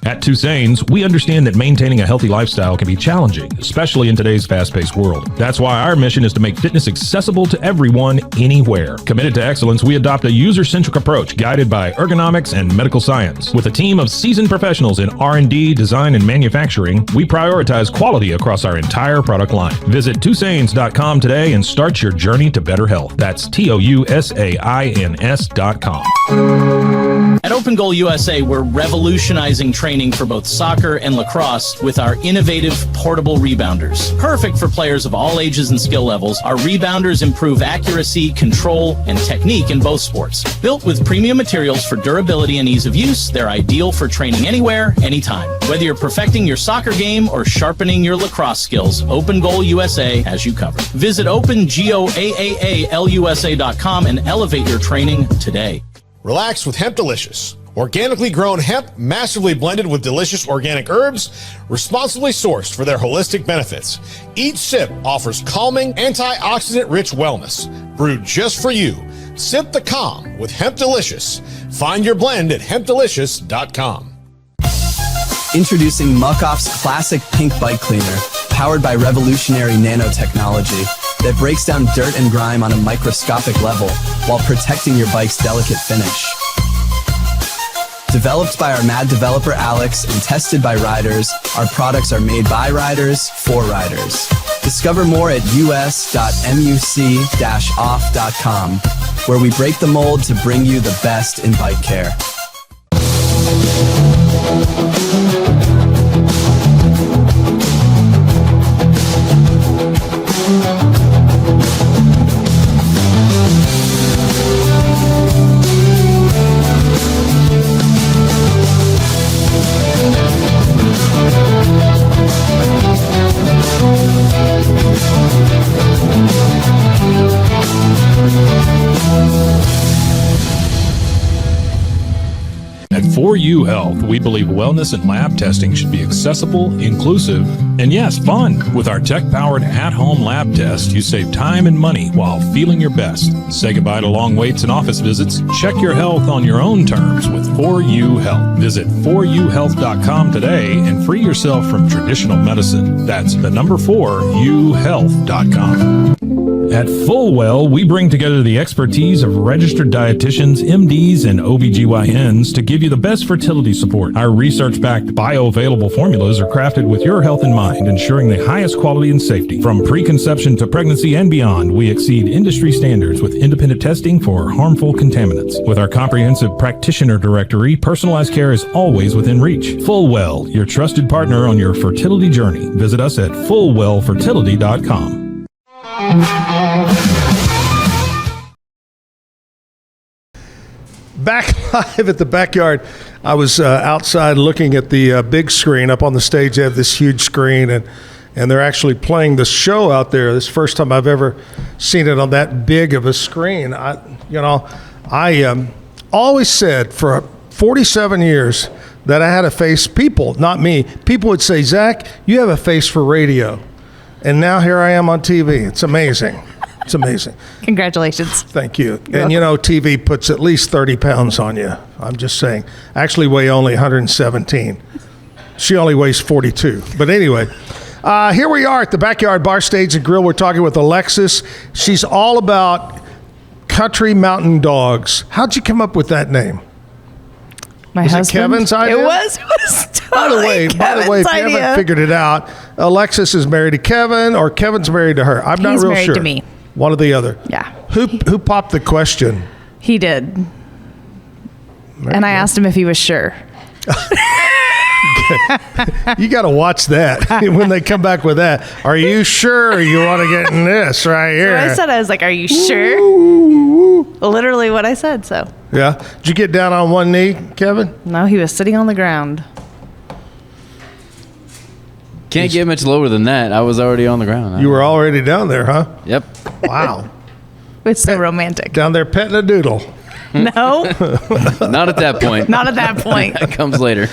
At Tusane's, we understand that maintaining a healthy lifestyle can be challenging, especially in today's fast-paced world. That's why our mission is to make fitness accessible to everyone, anywhere. Committed to excellence, we adopt a user-centric approach guided by ergonomics and medical science. With a team of seasoned professionals in R&D, design, and manufacturing, we prioritize quality across our entire product line. Visit Tusanes.com today and start your journey to better health. That's TOUSAINS.com. At Open Goal USA, we're revolutionizing training for both soccer and lacrosse with our innovative portable rebounders. Perfect for players of all ages and skill levels, our rebounders improve accuracy, control, and technique in both sports. Built with premium materials for durability and ease of use, they're ideal for training anywhere, anytime. Whether you're perfecting your soccer game or sharpening your lacrosse skills, Open Goal USA has you covered. Visit OpenGoAAALUSA.com and elevate your training today. Relax with Hemp Delicious. Organically grown hemp, massively blended with delicious organic herbs, responsibly sourced for their holistic benefits. Each sip offers calming, antioxidant-rich wellness. Brewed just for you. Sip the calm with Hemp Delicious. Find your blend at hempdelicious.com. Introducing Muck-Off's classic pink bike cleaner, powered by revolutionary nanotechnology that breaks down dirt and grime on a microscopic level while protecting your bike's delicate finish. Developed by our mad developer Alex and tested by riders, our products are made by riders for riders. Discover more at us.muc-off.com, where we break the mold to bring you the best in bike care. At 4U Health, we believe wellness and lab testing should be accessible, inclusive, and yes, fun. With our tech-powered at-home lab test, you save time and money while feeling your best. Say goodbye to long waits and office visits. Check your health on your own terms with 4U Health. Visit 4uhealth.com today and free yourself from traditional medicine. That's the number 4uhealth.com. At Fullwell, we bring together the expertise of registered dietitians, MDs, and OBGYNs to give you the best fertility support. Our research-backed bioavailable formulas are crafted with your health in mind, ensuring the highest quality and safety. From preconception to pregnancy and beyond, we exceed industry standards with independent testing for harmful contaminants. With our comprehensive practitioner directory, personalized care is always within reach. Fullwell, your trusted partner on your fertility journey. Visit us at fullwellfertility.com. Back live at the backyard. I was outside looking at the big screen up on the stage. They have this huge screen, and they're actually playing the show out there. This is the first time I've ever seen it on that big of a screen. I always said for 47 years that I had a face. People, not me, people would say, Zach, you have a face for radio. And now here I am on TV. It's amazing. It's amazing. Congratulations. Thank you. And TV puts at least 30 pounds on you. I'm just saying. I actually weigh only 117. She only weighs 42. But anyway, here we are at the Backyard Bar, Stage and Grill. We're talking with Alexis. She's all about country mountain dogs. How'd you come up with that name? Was it Kevin's idea? It was totally By the way, if you haven't figured it out, Alexis is married to Kevin, or Kevin's married to her. I'm not real sure. He's married to me. One or the other. Yeah. Who popped the question? He did. And I asked him if he was sure. You got to watch that when they come back with that. Are you sure you want to get in this right here? So I was like, are you sure? Literally what I said, so. Yeah. Did you get down on one knee, Kevin? No, he was sitting on the ground. Can't get much lower than that. I was already on the ground. You were already down there, huh? Yep. Wow. It's so romantic. Down there petting a doodle. No. Not at that point. Not at that point. That comes later.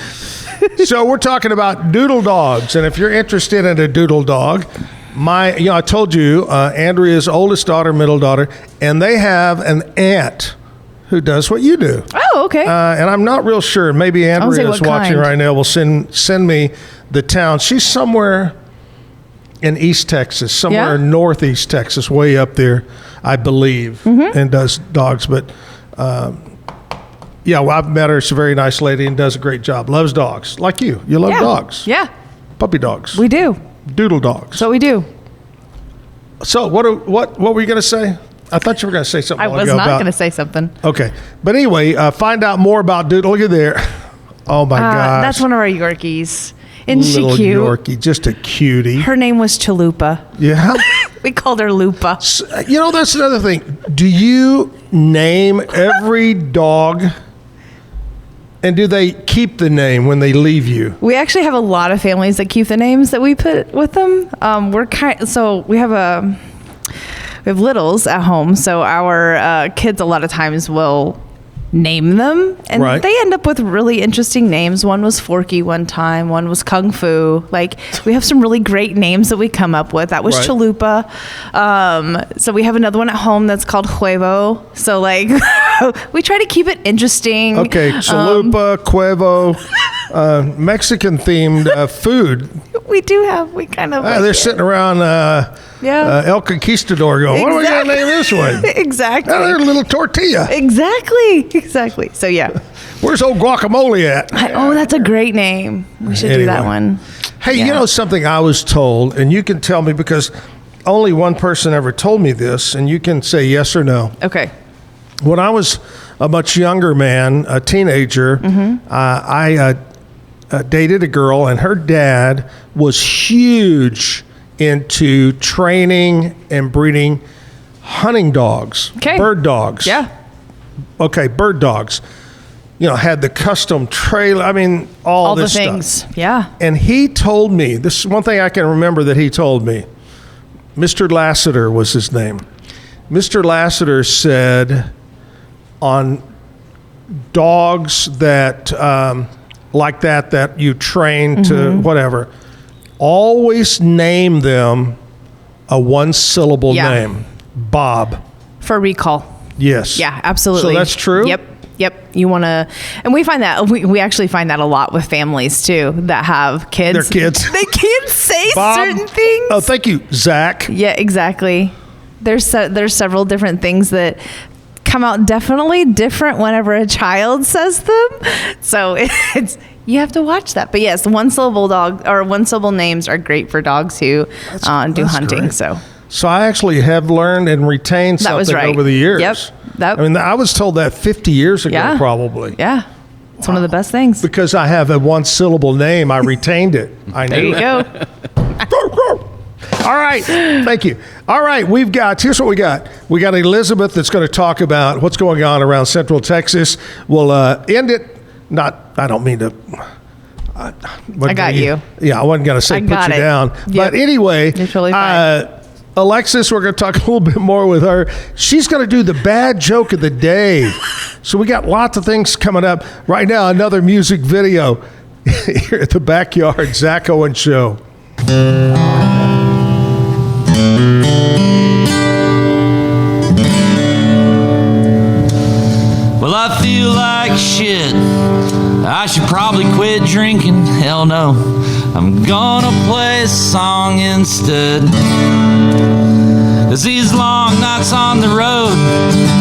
So we're talking about doodle dogs, and if you're interested in a doodle dog, I told you, Andrea's oldest daughter, middle daughter, and they have an aunt who does what you do. Oh, okay. And I'm not real sure. Maybe Andrea is watching right now. Will send me the town. She's somewhere in East Texas, somewhere in Northeast Texas, way up there, I believe, and does dogs. But I've met her. She's a very nice lady and does a great job. Loves dogs, like you. You love dogs. Yeah. Puppy dogs. We do. Doodle dogs. So we do. So what were you going to say? I thought you were going to say something. I was not going to say something. Okay. But anyway, find out more about Doodle. Look at there. Oh, my gosh. That's one of our Yorkies. Isn't Little she cute? Yorkie, just a cutie. Her name was Chalupa. Yeah. We called her Lupa. You know, that's another thing. Do you name every dog? And do they keep the name when they leave you? We actually have a lot of families that keep the names that we put with them. We have littles at home, so our kids a lot of times will name them, and Right. they end up with really interesting names. One was Forky one time, one was Kung Fu. Like, we have some really great names that we come up with. That was Right. Chalupa. So we have another one at home that's called Huevo. So like we try to keep it interesting. Okay, Chalupa, Cuevo, Mexican themed food. We kind of They're sitting around El Conquistador going, what are we going to name this one? Exactly. They're a little tortilla. Exactly. So yeah. Where's old guacamole at? That's a great name. We should do that Anyway. one. Hey, you know something I was told, and you can tell me because only one person ever told me this, and you can say yes or no. Okay. When I was a much younger man, a teenager, I dated a girl, and her dad was huge into training and breeding hunting dogs, bird dogs. Yeah. Okay, bird dogs. You know, had the custom trailer. I mean, all this the stuff. things. Yeah. And he told me, this is one thing I can remember that he told me. Mr. Lassiter was his name. Mr. Lassiter said on dogs that, like that you train to whatever, always name them a one-syllable name. Bob. For recall. Yes. Yeah, absolutely. So that's true? Yep. You want to, and we find that, we actually find that a lot with families too that have kids. Their kids. They can't say Bob. certain things. Oh, thank you, Zach. Yeah, exactly. There's several different things that come out definitely different whenever a child says them. So it's, you have to watch that. But yes, the one-syllable names are great for dogs who do hunting. Great. So I actually have learned and retained That was something right. over the years. Yep. I mean, I was told that 50 years ago, Yeah. probably. Yeah. It's one of the best things. Because I have a one-syllable name, I retained it. I There knew you it. go. All right. Thank you. All right. Here's what we got. We got Elizabeth that's going to talk about what's going on around Central Texas. We'll end it. I don't mean to. I got you. Yeah, I wasn't going to say I put got you it. down. Yep. But anyway, You're totally fine. Alexis, we're going to talk a little bit more with her. She's going to do the bad joke of the day. So we got lots of things coming up. Right now, another music video here at the Backyard Zach Owen Show. Well, I feel like shit. I should probably quit drinking. Hell no. I'm gonna play a song instead. 'Cause these long nights on the road,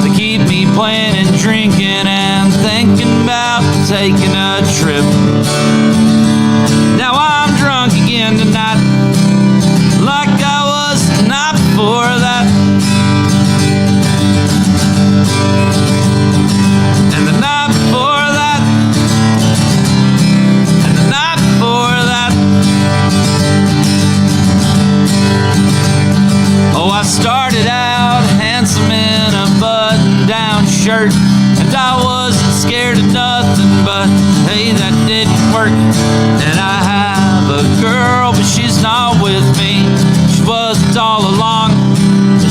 they keep me playing and drinking and thinking about taking a trip. Now I'm drunk again tonight, like I was the night before that. And the night before that. And the night before that. Oh, I started out handsome in a button-down shirt, and I wasn't scared of nothing, but hey, that didn't work. And I have a girl, but she's not with me. She wasn't all along.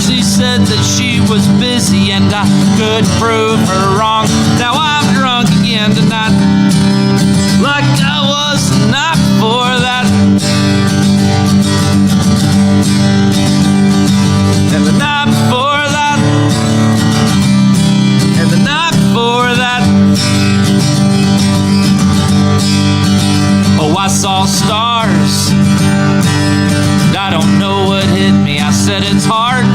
She said that she was busy, and I could prove her wrong. Now I'm drunk again tonight, like I was the night before that. And the night before that. And the night before that. Oh, I saw stars. And I don't know what hit me. I said it's hard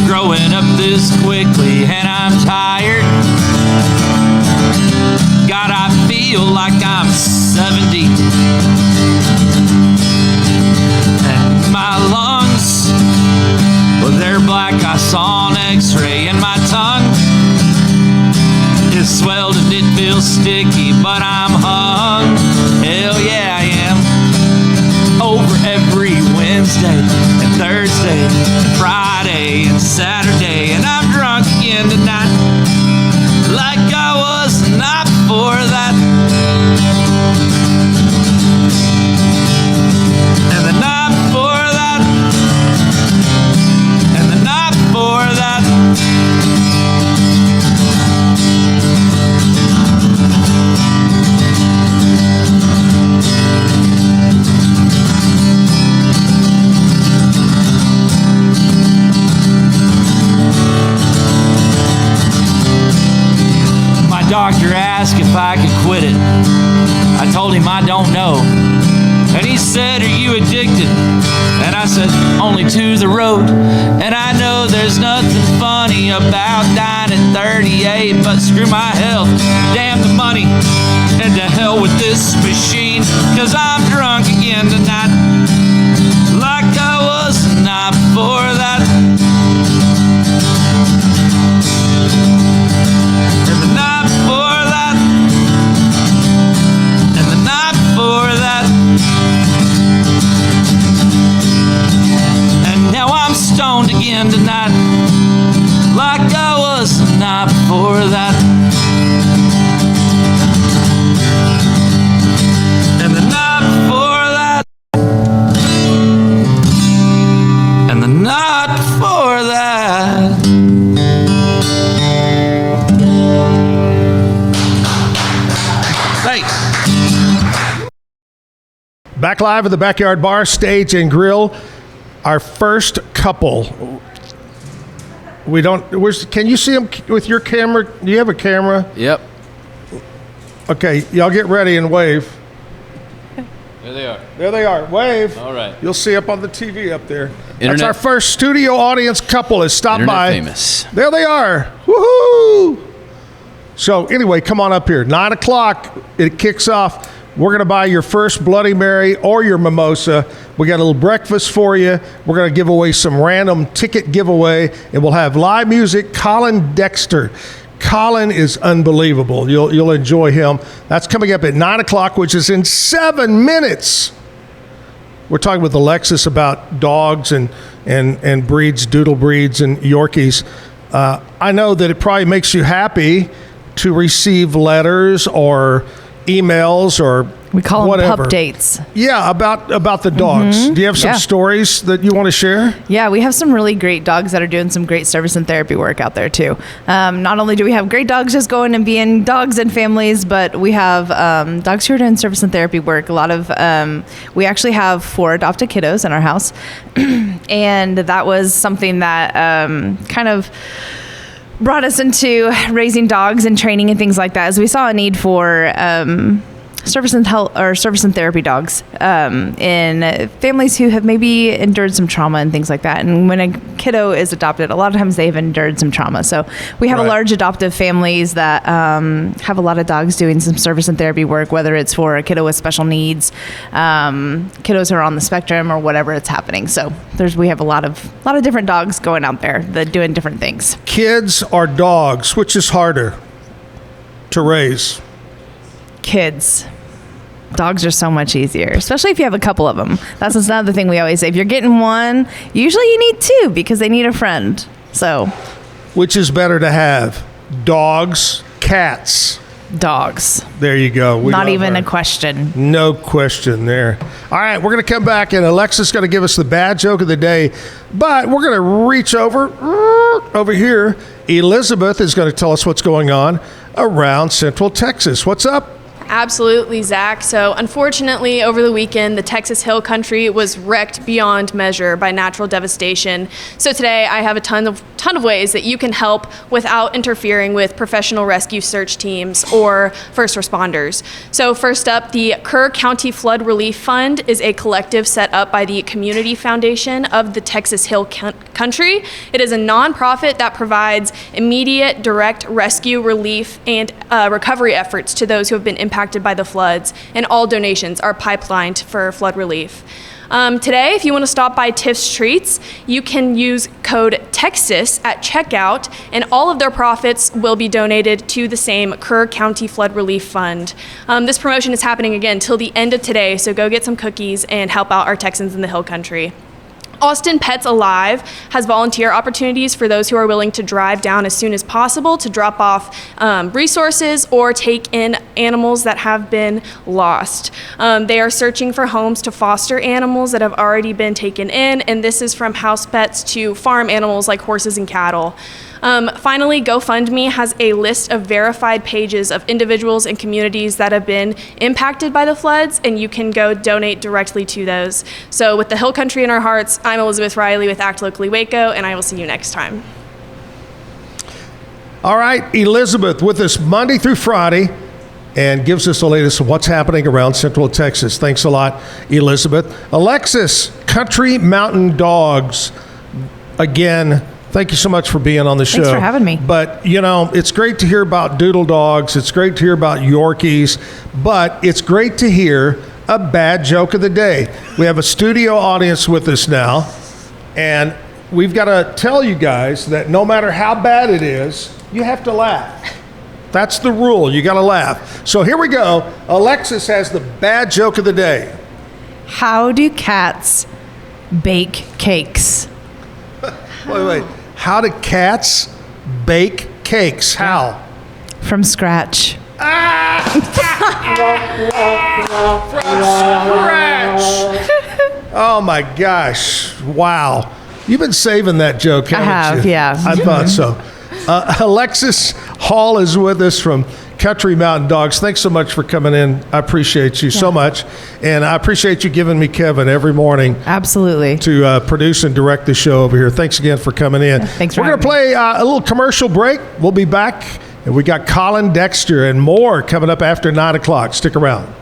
growing up this quickly, and I'm tired. God, I feel like I'm 70. And my lungs, well, they're black saw an x-ray and my tongue is swelled and it feels sticky, but I'm hung. Hell yeah, I am. Over every Wednesday and Thursday and Friday and Saturday, and I'm drunk again tonight like I was the night before that. And the night before that. And the night before that. My doctor asked if I could quit it. I told him I don't know. And he said, are you addicted? And I said, only to the road. And I know there's nothing funny about dying at 38, but screw my health, damn the money, and to hell with this machine, 'cause I'm drunk again tonight like I was the night before that. And the night before that. And the night before that. And now I'm stoned again tonight like I was the night before that. And the night before that. And the night before that. Thanks. Back live at the Backyard Bar, Stage and Grill. Our first couple. We don't. Can you see them with your camera? Do you have a camera? Yep. Okay, y'all get ready and wave. There they are. There they are. Wave. All right. You'll see up on the TV up there. Internet- That's our first studio audience couple has stopped Internet by. famous. There they are. Woohoo! So anyway, come on up here. 9 o'clock, it kicks off. We're going to buy your first Bloody Mary or your mimosa. We got a little breakfast for you. We're going to give away some random ticket giveaway, and we'll have live music. Colin Dexter. Colin is unbelievable. You'll enjoy him. That's coming up at 9 o'clock, which is in 7 minutes. We're talking with Alexis about dogs and breeds, doodle breeds and Yorkies. I know that it probably makes you happy to receive letters or emails or We call them whatever. pup dates. Yeah, about the dogs. Mhm. Do you have some Yeah. stories that you want to share? Yeah, we have some really great dogs that are doing some great service and therapy work out there too. Not only do we have great dogs just going and being dogs and families, but we have dogs who are doing service and therapy work. A lot of we actually have 4 adopted kiddos in our house, and that was something that kind of brought us into raising dogs and training and things like that, as we saw a need for service and therapy dogs in families who have maybe endured some trauma and things like that. And when a kiddo is adopted, a lot of times they've endured some trauma. So we have a large adoptive families that have a lot of dogs doing some service and therapy work, whether it's for a kiddo with special needs, kiddos who are on the spectrum, or whatever it's happening. So we have a lot of different dogs going out there that doing different things. Kids or dogs, which is harder to raise? Kids. Dogs are so much easier, especially if you have a couple of them. That's another thing we always say. If you're getting one, usually you need 2 because they need a friend. So, which is better to have? Dogs, cats? Dogs. There you go. Not even a question. No question there. All right, we're going to come back, and Alexis is going to give us the bad joke of the day, but we're going to reach over here. Elizabeth is going to tell us what's going on around Central Texas. What's up? Absolutely, Zach. So unfortunately, over the weekend, the Texas Hill Country was wrecked beyond measure by natural devastation. So today I have a ton of ways that you can help without interfering with professional rescue search teams or first responders. So first up, the Kerr County Flood Relief Fund is a collective set up by the Community Foundation of the Texas Hill Country. It is a nonprofit that provides immediate, direct rescue, relief, and recovery efforts to those who have been impacted by the floods, and all donations are pipelined for flood relief. Today, if you want to stop by Tiff's Treats, you can use code TEXAS at checkout, and all of their profits will be donated to the same Kerr County Flood Relief Fund. This promotion is happening again till the end of today, so go get some cookies and help out our Texans in the Hill Country. Austin Pets Alive has volunteer opportunities for those who are willing to drive down as soon as possible to drop off resources or take in animals that have been lost. They are searching for homes to foster animals that have already been taken in, and this is from house pets to farm animals like horses and cattle. Finally, GoFundMe has a list of verified pages of individuals and communities that have been impacted by the floods, and you can go donate directly to those. So with the Hill Country in our hearts, I'm Elizabeth Riley with Act Locally Waco, and I will see you next time. All right, Elizabeth with us Monday through Friday and gives us the latest of what's happening around Central Texas. Thanks a lot, Elizabeth. Alexis, Country Mountain Dogs, again, thank you so much for being on the show. Thanks for having me. But, you know, it's great to hear about doodle dogs. It's great to hear about Yorkies. But it's great to hear a bad joke of the day. We have a studio audience with us now. And we've got to tell you guys that no matter how bad it is, you have to laugh. That's the rule. You got to laugh. So here we go. Alexis has the bad joke of the day. How do cats bake cakes? Wait. How do cats bake cakes? How? From scratch. Oh my gosh. Wow. You've been saving that joke, haven't I have, you? yeah. I thought so. Alexis Hall is with us from Country Mountain Dogs. Thanks so much for coming in. I appreciate you so much. And I appreciate you giving me Kevin every morning. Absolutely. To produce and direct the show over here. Thanks again for coming in. Thanks for We're going to play a little commercial break. We'll be back. And we got Colin Dexter and more coming up after 9 o'clock. Stick around.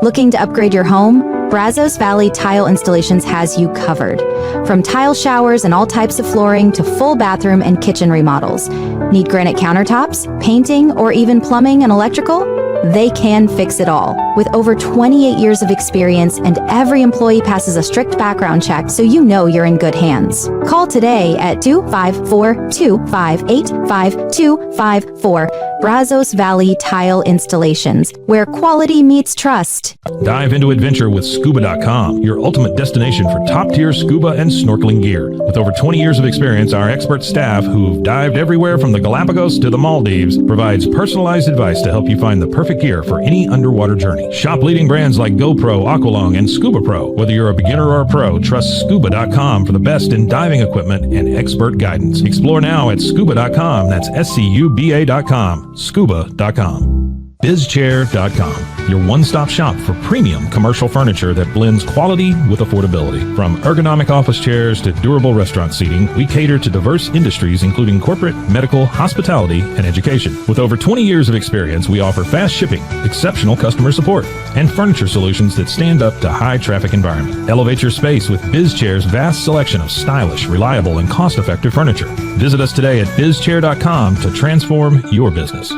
Looking to upgrade your home? Brazos Valley Tile Installations has you covered. From tile showers and all types of flooring to full bathroom and kitchen remodels. Need granite countertops, painting, or even plumbing and electrical? They can fix it all. With over 28 years of experience and every employee passes a strict background check so you know you're in good hands. Call today at 254-258-5254. Brazos Valley Tile Installations, where quality meets trust. Dive into adventure with scuba.com, your ultimate destination for top-tier scuba and snorkeling gear. With over 20 years of experience, our expert staff, who've dived everywhere from the Galapagos to the Maldives, provides personalized advice to help you find the perfect gear for any underwater journey. Shop leading brands like GoPro, Aqualung, and Scuba Pro. Whether you're a beginner or a pro, trust scuba.com for the best in diving equipment and expert guidance. Explore now at scuba.com. That's SCUBA.com. Scuba.com. BizChair.com, your one-stop shop for premium commercial furniture that blends quality with affordability. From ergonomic office chairs to durable restaurant seating, we cater to diverse industries including corporate, medical, hospitality, and education. With over 20 years of experience, we offer fast shipping, exceptional customer support, and furniture solutions that stand up to high-traffic environment. Elevate your space with BizChair's vast selection of stylish, reliable, and cost-effective furniture. Visit us today at BizChair.com to transform your business.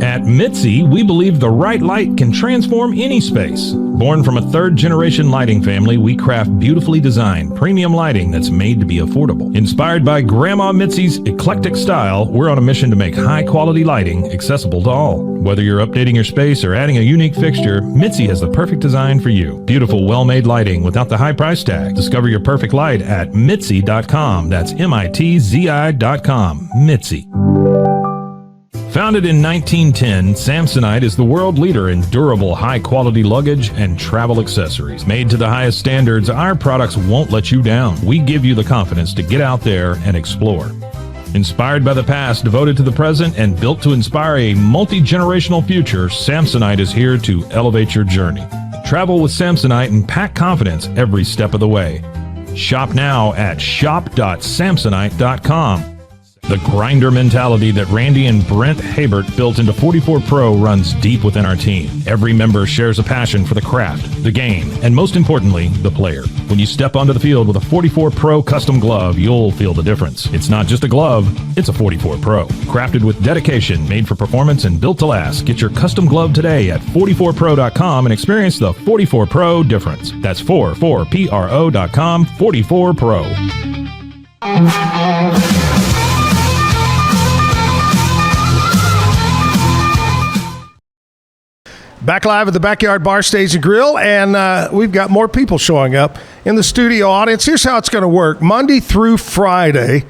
At Mitzi, we believe the right light can transform any space. Born from a third-generation lighting family, we craft beautifully designed, premium lighting that's made to be affordable. Inspired by Grandma Mitzi's eclectic style, we're on a mission to make high-quality lighting accessible to all. Whether you're updating your space or adding a unique fixture, Mitzi has the perfect design for you. Beautiful, well-made lighting without the high price tag. Discover your perfect light at Mitzi.com. That's MITZI.com. Mitzi. Founded in 1910, Samsonite is the world leader in durable, high-quality luggage and travel accessories. Made to the highest standards, our products won't let you down. We give you the confidence to get out there and explore. Inspired by the past, devoted to the present, and built to inspire a multi-generational future, Samsonite is here to elevate your journey. Travel with Samsonite and pack confidence every step of the way. Shop now at shop.samsonite.com. The grinder mentality that Randy and Brent Habert built into 44 Pro runs deep within our team. Every member shares a passion for the craft, the game, and most importantly, the player. When you step onto the field with a 44 Pro custom glove, you'll feel the difference. It's not just a glove, it's a 44 Pro. Crafted with dedication, made for performance, and built to last. Get your custom glove today at 44pro.com and experience the 44 Pro difference. That's 44pro.com, 44 Pro. Back live at the Backyard Bar, Stage and Grill, and we've got more people showing up in the studio audience. Here's how it's going to work. Monday through Friday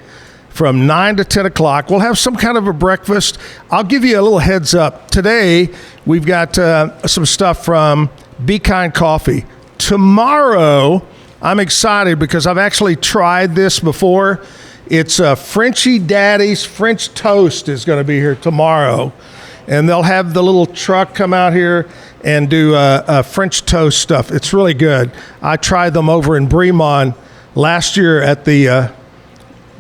from 9 to 10 o'clock, we'll have some kind of a breakfast. I'll give you a little heads up. Today, we've got some stuff from Be Kind Coffee. Tomorrow, I'm excited because I've actually tried this before. It's Frenchy Daddy's French Toast is going to be here tomorrow. And they'll have the little truck come out here and do French toast stuff. It's really good. I tried them over in Bremond last year at the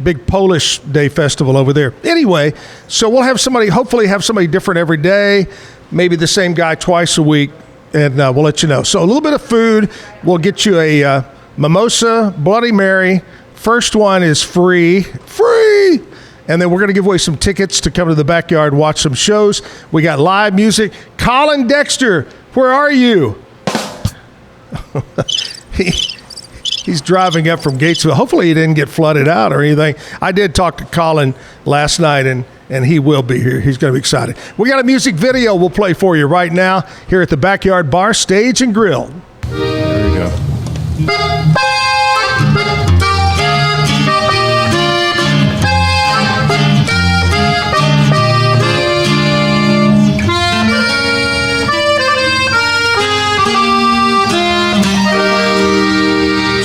big Polish Day Festival over there. Anyway, so we'll have somebody, hopefully have somebody different every day, maybe the same guy twice a week, and we'll let you know. So a little bit of food. We'll get you a mimosa, Bloody Mary. First one is free. And then we're going to give away some tickets to come to the backyard, watch some shows. We got live music. Colin Dexter, where are you? He's driving up from Gatesville. Hopefully he didn't get flooded out or anything. I did talk to Colin last night, and he will be here. He's going to be excited. We got a music video we'll play for you right now here at the Backyard Bar, Stage and Grill. There we go.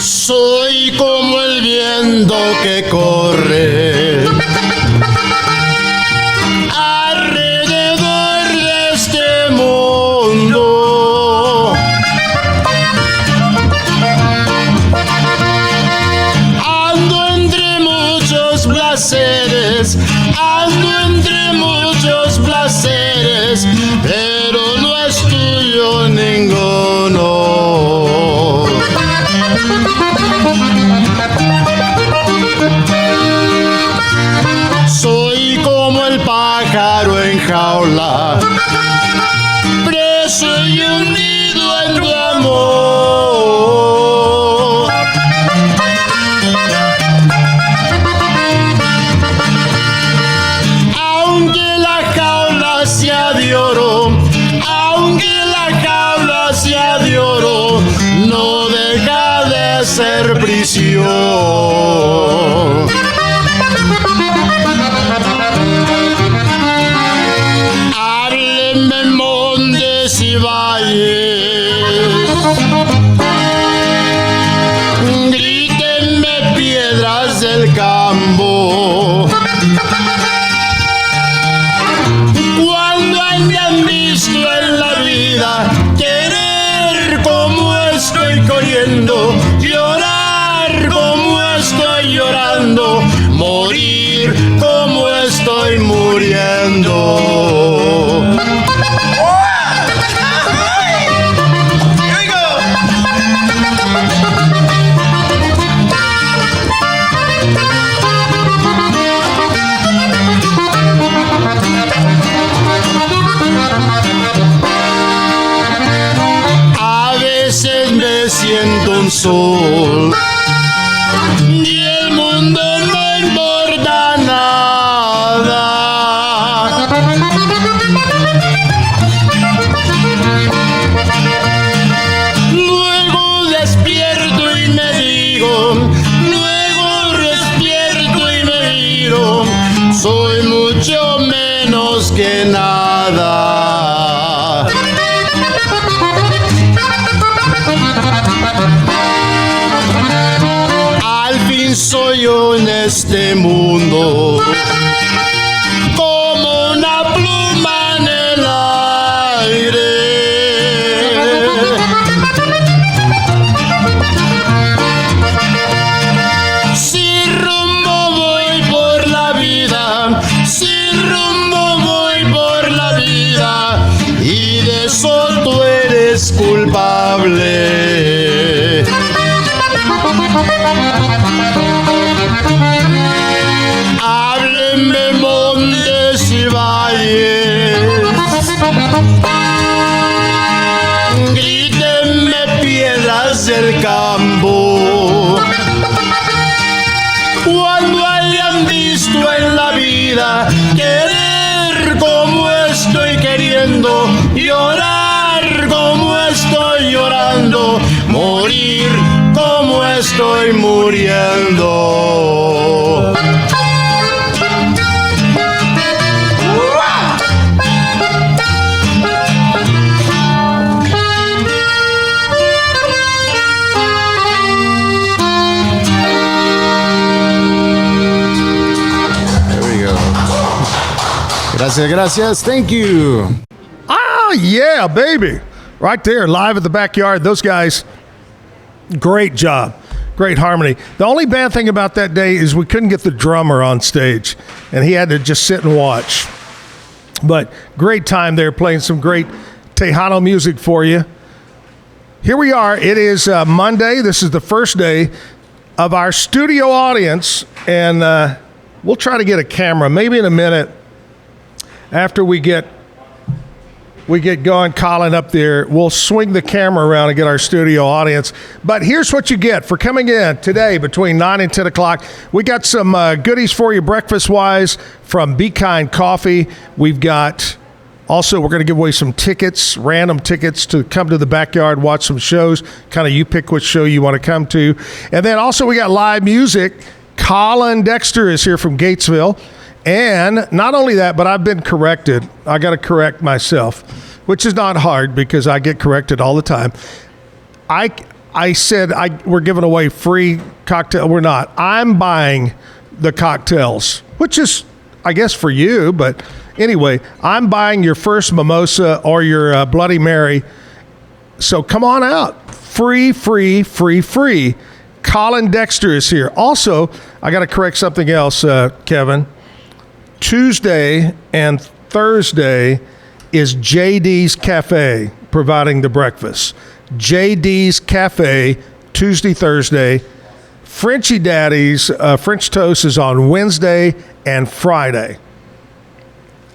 Soy como el viento que corre alrededor de este mundo. Ando entre muchos placeres, pero no es tuyo ninguno. Soy como el pájaro en jaula, preso y hundido en tu amor. Aunque la jaula sea de oro, no deja de ser prisión. Háblenme montes y valles, grítenme piedras del campo. Cuando hayan visto en la vida querer como estoy corriendo, llorar como estoy llorando, morir como estoy muriendo. A veces me siento un sol y el mundo no importa nada. Luego despierto y me digo, luego despierto y me digo, soy mucho menos que nada. Al fin soy yo en este mundo, como una pluma en el aire. Si rumbo voy por la vida, hable. Háblenme montes y valles, grítenme piedras del campo. Cuando hayan visto en la vida querer como estoy queriendo, llorar como estoy llorando, morir como estoy muriendo. Gracias, gracias. Thank you. Ah, yeah, baby. Right there, live at the backyard. Those guys, great job. Great harmony. The only bad thing about that day is we couldn't get the drummer on stage, and he had to just sit and watch. But great time there, playing some great Tejano music for you. Here we are. It is Monday. This is the first day of our studio audience, and we'll try to get a camera maybe in a minute. After we get going, Colin, up there, we'll swing the camera around and get our studio audience. But here's what you get for coming in today between 9 and 10 o'clock. We got some goodies for you breakfast-wise from Be Kind Coffee. We've got also, we're going to give away some tickets, random tickets to come to the backyard, watch some shows. Kind of you pick which show you want to come to. And then also we got live music. Colin Dexter is here from Gatesville. And not only that, but I've been corrected. I got to correct myself, which is not hard because I get corrected all the time. I said we're giving away free cocktail. We're not. I'm buying the cocktails, which is, I guess, for you. But anyway, I'm buying your first mimosa or your Bloody Mary. So come on out. Free, free, free, free. Colin Dexter is here. Also, I got to correct something else, Kevin. Tuesday and Thursday is JD's Cafe providing the breakfast. JD's Cafe, Tuesday, Thursday. Frenchy Daddy's French Toast is on Wednesday and Friday.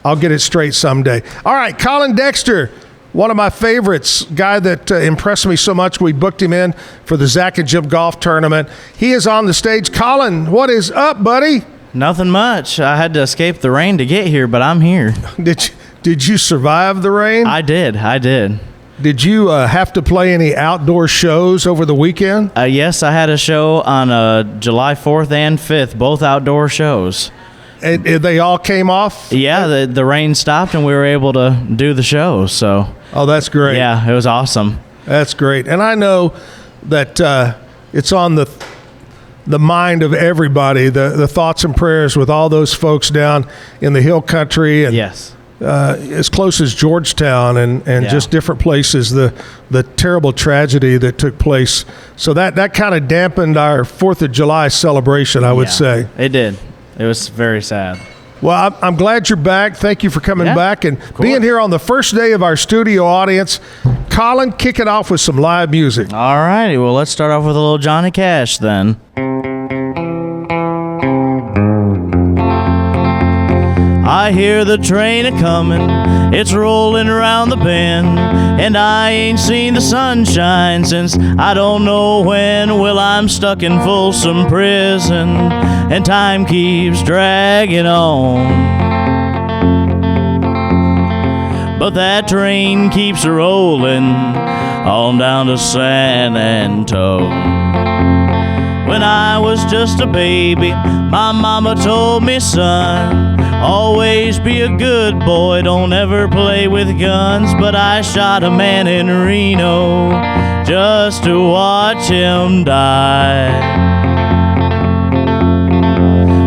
I'll get it straight someday. All right, Colin Dexter, one of my favorites, guy that impressed me so much. We booked him in for the Zach and Jim golf tournament. He is on the stage. Colin, what is up, buddy? Nothing much. I had to escape the rain to get here, but I'm here. Did you survive the rain? I did. Did you have to play any outdoor shows over the weekend? Yes, I had a show on July 4th and 5th, both outdoor shows. And they all came off? Yeah, the rain stopped and we were able to do the show. So. Oh, that's great. Yeah, it was awesome. That's great. And I know that it's on the mind of everybody, the thoughts and prayers with all those folks down in the hill country and yes, as close as Georgetown and just different places, the terrible tragedy that took place. So that kind of dampened our 4th of July celebration, I would say. It did. It was very sad. Well, I'm glad you're back. Thank you for coming back and being here on the first day of our studio audience. Colin, kick it off with some live music. All righty. Well, let's start off with a little Johnny Cash then. I hear the train a-comin', it's rolling around the bend, and I ain't seen the sunshine since I don't know when. Well, I'm stuck in Folsom Prison, and time keeps dragging on. But that train keeps rolling on down to San Antone. When I was just a baby, my mama told me, son, always be a good boy, don't ever play with guns. But I shot a man in Reno just to watch him die.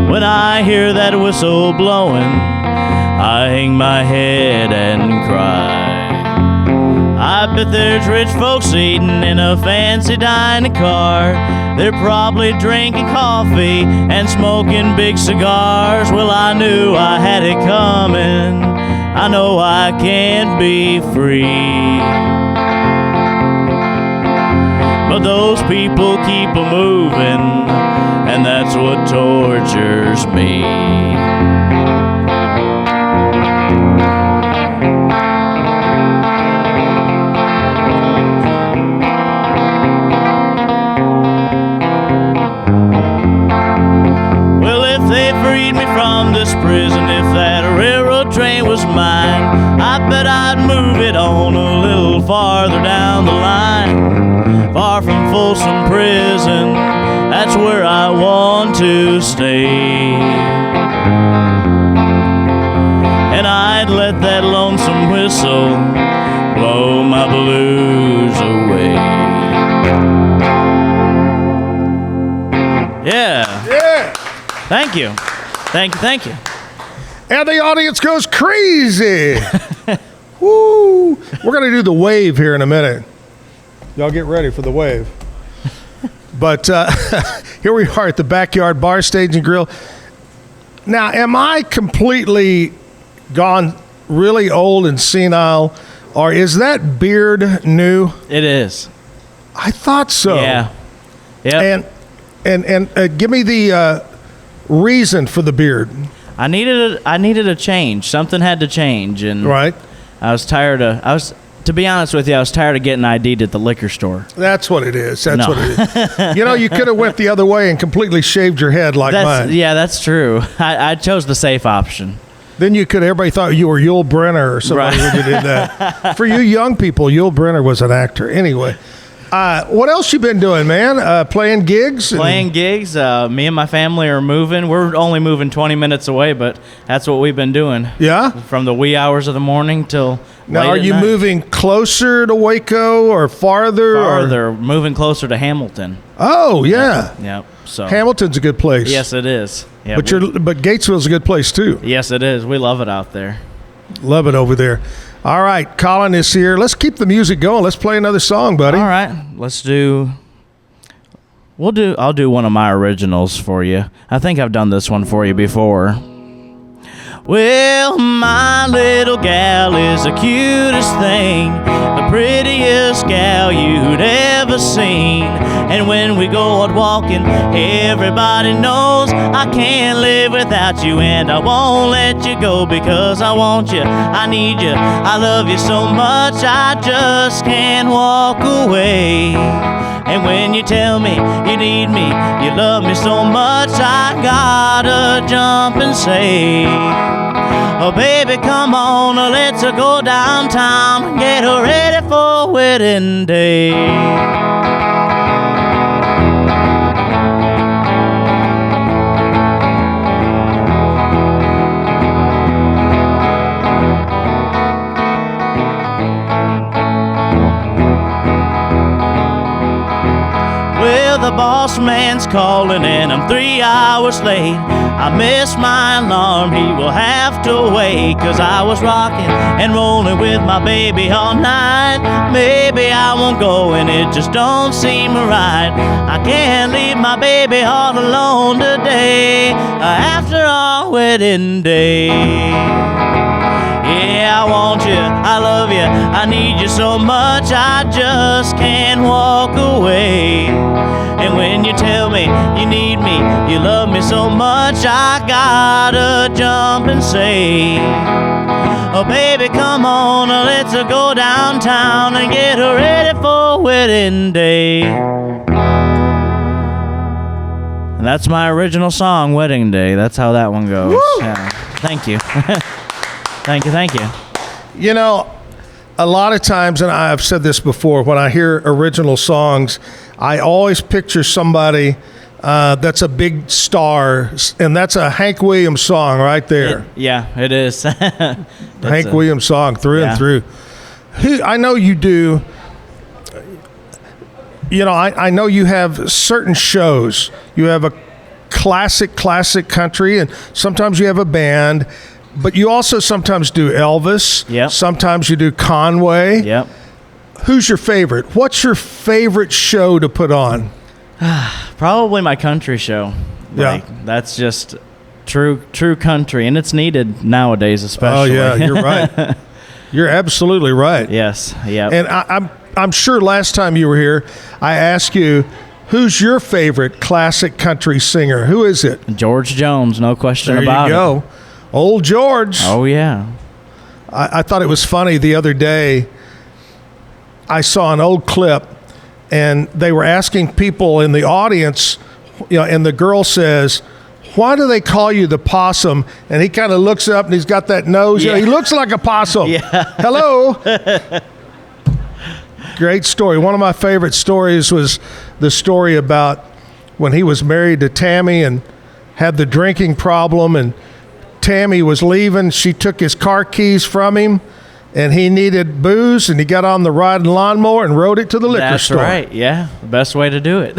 When I hear that whistle blowing, I hang my head and cry. I bet there's rich folks eating in a fancy dining car. They're probably drinking coffee and smoking big cigars. Well, I knew I had it coming. I know I can't be free. but those people keep a moving, and that's what tortures me. Well, if they freed me from this prison, if that railroad train was mine, I bet I'd move it on a little farther down the line. Far from Folsom Prison, that's where I want to stay. And I'd let that lonesome whistle blow my blues away. Yeah. Yeah. Thank you. Thank you. And the audience goes crazy. Woo! We're going to do the wave here in a minute. Y'all get ready for the wave. But here we are at the Backyard Bar, Stage and Grill. Now, am I completely gone really old and senile, or is that beard new? It is. I thought so. Yeah. Yeah. And give me the reason for the beard. I needed a change. Something had to change, and right. I was tired of. To be honest with you, I was tired of getting ID'd at the liquor store. That's what it is. What it is. You know, you could have went the other way and completely shaved your head like mine. Yeah, that's true. I chose the safe option. Then everybody thought you were Yul Brynner or somebody when you did that. For you young people, Yul Brynner was an actor. Anyway, what else you been doing, man? Playing gigs? Playing gigs. Me and my family are moving. We're only moving 20 minutes away, but that's what we've been doing. Yeah? From the wee hours of the morning till now, late are at you night. moving closer to Waco or farther? Farther. Moving closer to Hamilton. Oh, yeah. Yep. So Hamilton's a good place. Yes, it is. Yeah, but Gatesville's a good place, too. Yes, it is. We love it out there. Love it over there. All right, Colin is here. Let's keep the music going. Let's play another song, buddy. All right, I'll do one of my originals for you. I think I've done this one for you before. Well, my little gal is the cutest thing, the prettiest gal you'd ever seen. And when we go out walking, everybody knows I can't live without you, and I won't let you go because I want you, I need you, I love you so much I just can't walk away. And when you tell me you need me, you love me so much, I gotta jump and say, oh baby, come on, let's go downtown and get ready for wedding day. The boss man's calling and I'm 3 hours late. I missed my alarm, he will have to wait, 'cause I was rocking and rolling with my baby all night. Maybe I won't go and it just don't seem right. I can't leave my baby all alone today after our wedding day. Yeah, I want you, I love you, I need you so much I just can't walk away. And when you tell me you need me, you love me so much, I gotta jump and say, oh baby, come on, let's go downtown and get ready for wedding day. And that's my original song, Wedding Day. That's how that one goes. Yeah. Thank you. Thank you. You know, a lot of times, and I've said this before, when I hear original songs, I always picture somebody that's a big star, and that's a Hank Williams song right there. It is. Hank Williams song through and through. I know you do. You know, I know you have certain shows. You have a classic country, and sometimes you have a band. But you also sometimes do Elvis. Yep. Sometimes you do Conway. Yep. Who's your favorite? What's your favorite show to put on? Probably my country show. Yeah. That's just true country, and it's needed nowadays, especially. Oh, yeah, you're right. You're absolutely right. Yes. Yeah. And I'm sure last time you were here, I asked you, who's your favorite classic country singer? Who is it? George Jones, no question there about it. There you go. Old George. Oh, yeah. I thought it was funny the other day. I saw an old clip, and they were asking people in the audience, and the girl says, why do they call you the possum? And he kind of looks up, and he's got that nose. Yeah. He looks like a possum. Yeah. Hello. Great story. One of my favorite stories was the story about when he was married to Tammy and had the drinking problem, and Tammy was leaving. She took his car keys from him, and he needed booze, and he got on the riding lawnmower and rode it to the liquor store. That's right. Yeah, the best way to do it.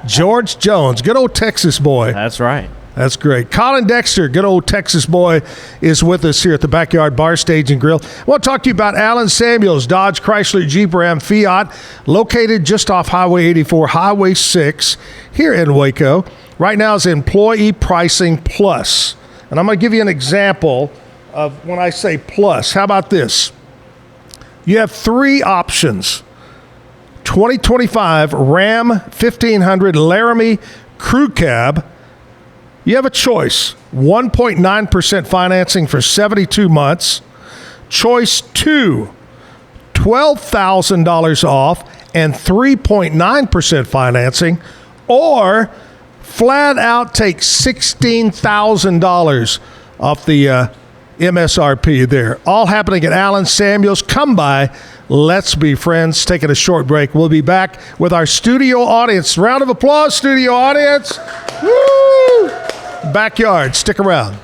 George Jones, good old Texas boy. That's right. That's great. Colin Dexter, good old Texas boy, is with us here at the Backyard Bar, Stage and Grill. I want to talk to you about Alan Samuels, Dodge, Chrysler, Jeep, Ram, Fiat, located just off Highway 84, Highway 6, here in Waco. Right now is Employee Pricing Plus. And I'm going to give you an example of when I say plus. How about this? You have three options. 2025 Ram 1500 Laramie Crew Cab. You have a choice. 1.9% financing for 72 months. Choice 2, $12,000 off and 3.9% financing. Or flat out take $16,000 off the MSRP there. All happening at Alan Samuels. Come by. Let's be friends. Taking a short break. We'll be back with our studio audience. Round of applause, studio audience. Woo! Backyard. Stick around.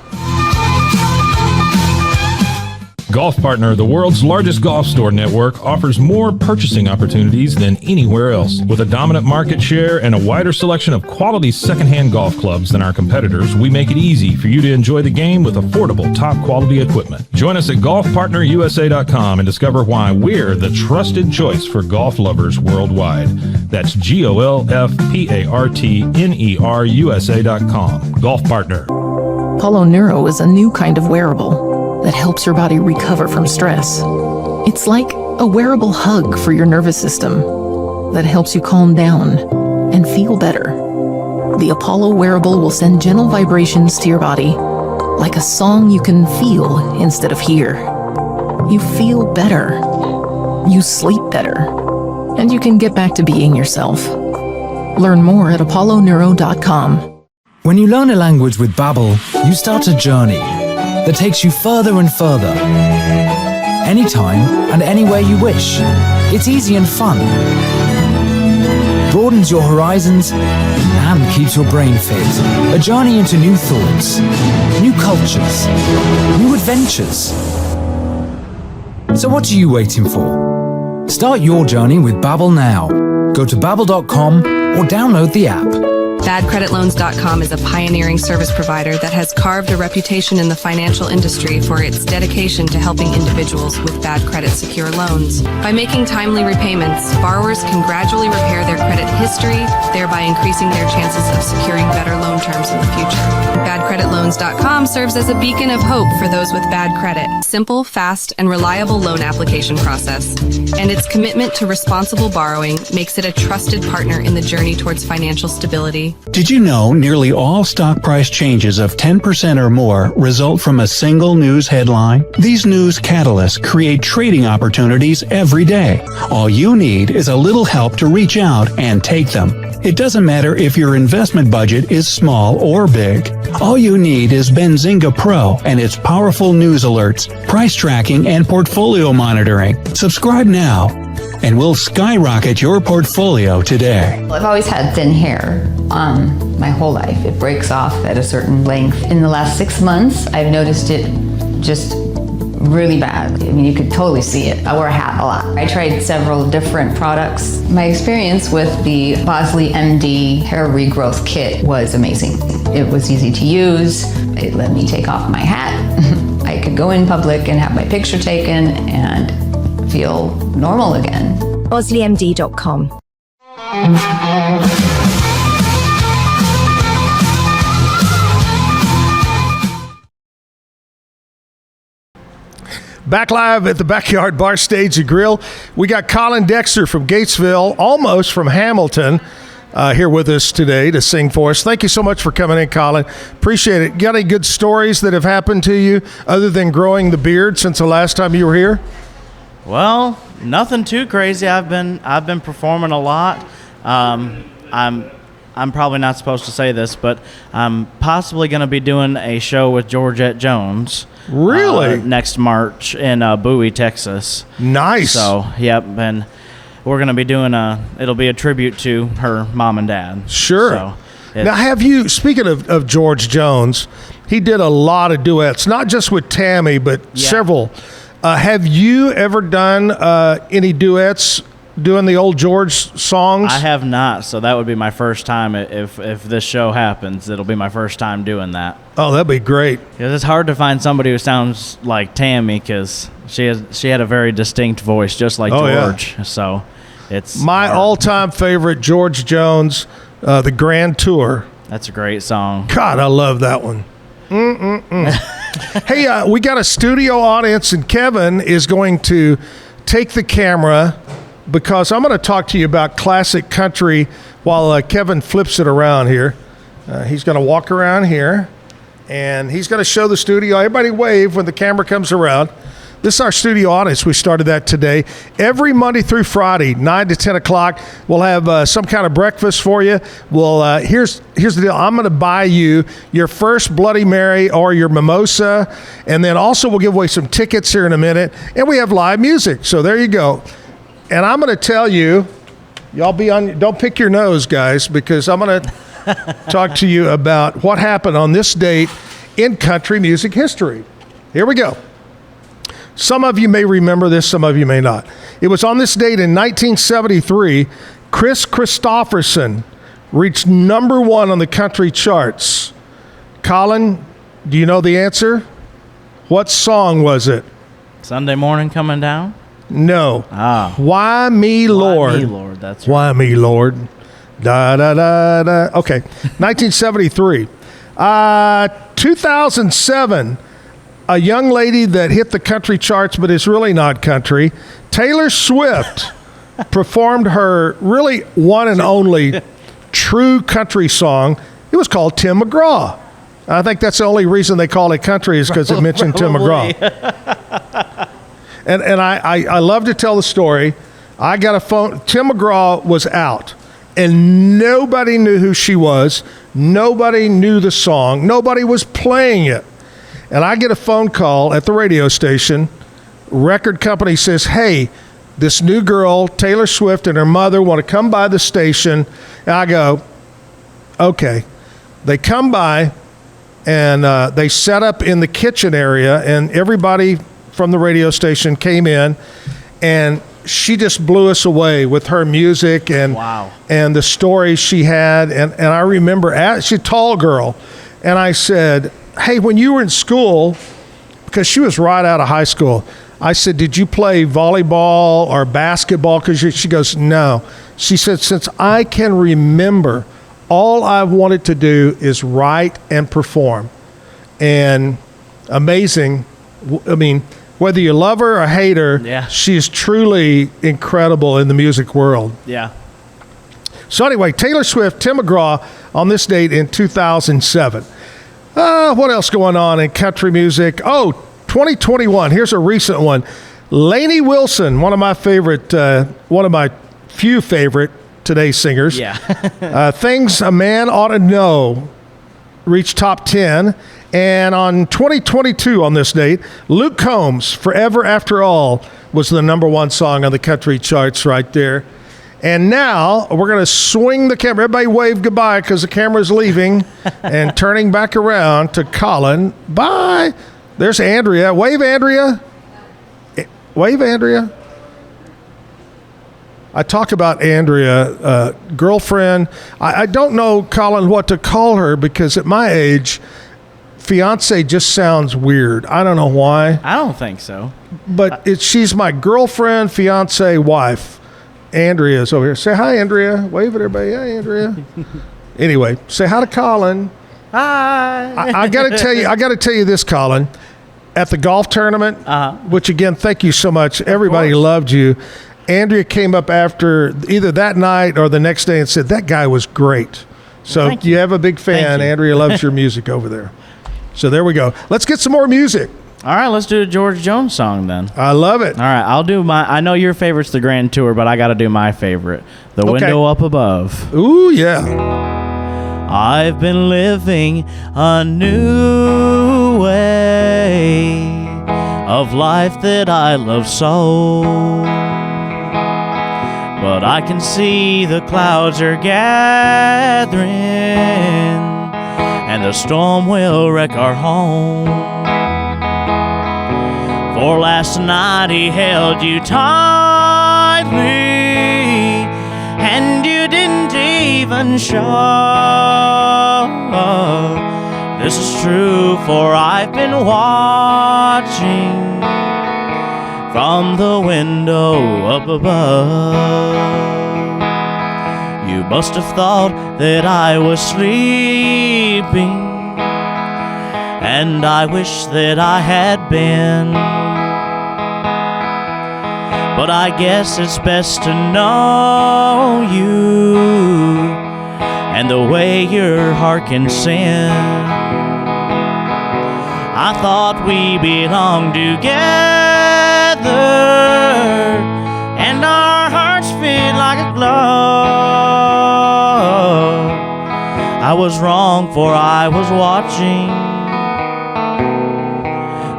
Golf Partner, the world's largest golf store network, offers more purchasing opportunities than anywhere else. With a dominant market share and a wider selection of quality secondhand golf clubs than our competitors, we make it easy for you to enjoy the game with affordable, top-quality equipment. Join us at golfpartnerusa.com and discover why we're the trusted choice for golf lovers worldwide. That's GOLFPARTNERUSA.com. Golf Partner. Apollo Neuro is a new kind of wearable that helps your body recover from stress. It's like a wearable hug for your nervous system that helps you calm down and feel better. The Apollo wearable will send gentle vibrations to your body, like a song you can feel instead of hear. You feel better. You sleep better. And you can get back to being yourself. Learn more at apolloneuro.com. When you learn a language with Babbel, you start a journey that takes you further and further. Anytime and anywhere you wish. It's easy and fun. Broadens your horizons and keeps your brain fit. A journey into new thoughts, new cultures, new adventures. So what are you waiting for? Start your journey with Babbel now. Go to babbel.com or download the app. BadCreditLoans.com is a pioneering service provider that has carved a reputation in the financial industry for its dedication to helping individuals with bad credit secure loans. By making timely repayments, borrowers can gradually repair their credit history, thereby increasing their chances of securing better loan terms in the future. BadCreditLoans.com serves as a beacon of hope for those with bad credit. Simple, fast, and reliable loan application process. And its commitment to responsible borrowing makes it a trusted partner in the journey towards financial stability. Did you know nearly all stock price changes of 10% or more result from a single news headline? These news catalysts create trading opportunities every day. All you need is a little help to reach out and take them. It doesn't matter if your investment budget is small or big. All you need is Benzinga Pro and its powerful news alerts, price tracking, and portfolio monitoring. Subscribe now, and we'll skyrocket your portfolio today. I've always had thin hair my whole life. It breaks off at a certain length. In the last 6 months, I've noticed it just really bad. I mean, you could totally see it. I wear a hat a lot. I tried several different products. My experience with the Bosley MD hair regrowth kit was amazing. It was easy to use. It let me take off my hat. I could go in public and have my picture taken and feel normal again. BosleyMD.com. Back live at the Backyard Bar, Stage, and Grill. We got Colin Dexter from Gatesville, almost from Hamilton, here with us today to sing for us. Thank you so much for coming in, Colin. Appreciate it. Got any good stories that have happened to you other than growing the beard since the last time you were here? Well, nothing too crazy. I've been performing a lot. I'm probably not supposed to say this, but I'm possibly going to be doing a show with Georgette Jones. Really? Next March in Bowie, Texas. Nice. So, yep, and we're going to be doing it'll be a tribute to her mom and dad. Sure. So now, have you, speaking of George Jones, he did a lot of duets, not just with Tammy, but several. Have you ever done any duets doing the old George songs? I have not, so that would be my first time. If this show happens, it'll be my first time doing that. Oh, that'd be great. Because it's hard to find somebody who sounds like Tammy, because she had a very distinct voice, just like George. Yeah. So it's my all-time favorite, George Jones, the Grand Tour. That's a great song. God, I love that one. Hey, we got a studio audience, and Kevin is going to take the camera, because I'm going to talk to you about classic country while Kevin flips it around here. He's going to walk around here, and he's going to show the studio. Everybody wave when the camera comes around. This is our studio audience. We started that today. Every Monday through Friday, 9 to 10 o'clock, we'll have some kind of breakfast for you. Well, here's the deal. I'm going to buy you your first Bloody Mary or your mimosa, and then also we'll give away some tickets here in a minute, and we have live music. So there you go. And I'm going to tell you, y'all don't pick your nose, guys, because I'm going to talk to you about what happened on this date in country music history. Here we go. Some of you may remember this, some of you may not. It was on this date in 1973, Chris Christopherson reached number 1 on the country charts. Colin, do you know the answer? What song was it? Sunday Morning Coming Down? No. Why Me Lord? Why Me Lord, that's right. Why Me Lord? Da da da da. Okay. 1973. 2007. A young lady that hit the country charts, but is really not country. Taylor Swift performed her really one and only true country song. It was called Tim McGraw. I think that's the only reason they call it country is because it mentioned Tim McGraw. And I love to tell the story. I got a phone. Tim McGraw was out, and nobody knew who she was. Nobody knew the song. Nobody was playing it. And I get a phone call at the radio station. Record company says, hey, this new girl, Taylor Swift, and her mother want to come by the station. And I go, okay. They come by, and they set up in the kitchen area, and everybody from the radio station came in, and she just blew us away with her music and and the stories she had. And I remember, she's a tall girl, and I said, hey, when you were in school, because she was right out of high school, I said, did you play volleyball or basketball? Because she goes, no. She said, since I can remember, all I wanted to do is write and perform. And amazing. I mean, whether you love her or hate her, she is truly incredible in the music world. Yeah. So anyway, Taylor Swift, Tim McGraw on this date in 2007. What else going on in country music? Oh, 2021. Here's a recent one. Lainey Wilson, one of my few favorite Today singers. Yeah. Things a Man Ought to Know reached top 10. And on 2022 on this date, Luke Combs' Forever After All was the number 1 song on the country charts right there. And now we're going to swing the camera. Everybody wave goodbye because the camera's leaving and turning back around to Colin. Bye. There's Andrea. Wave, Andrea. Wave, Andrea. I talk about Andrea, girlfriend. I don't know, Colin, what to call her because at my age, fiance just sounds weird. I don't know why. I don't think so. But she's my girlfriend, fiance, wife. Andrea's over here. Say hi, Andrea. Wave at everybody. Hi, Andrea. Anyway, say hi to Colin. Hi. I got to tell you this, Colin. at the golf tournament, which again, thank you so much. Everybody loved you. Andrea came up after either that night or the next day and said, that guy was great. So you have a big fan. Andrea loves your music over there. So there we go. Let's get some more music. All right, let's do a George Jones song then. I love it. All right, I'll do I know your favorite's the Grand Tour, but I got to do my favorite. The Window Up Above. Ooh, yeah. I've been living a new way of life that I love so. But I can see the clouds are gathering, and the storm will wreck our home. For last night he held you tightly, and you didn't even show. This is true, for I've been watching from the window up above. You must have thought that I was sleeping, and I wish that I had been. But I guess it's best to know you and the way your heart can sin. I thought we belonged together, and our hearts fit like a glove. I was wrong, for I was watching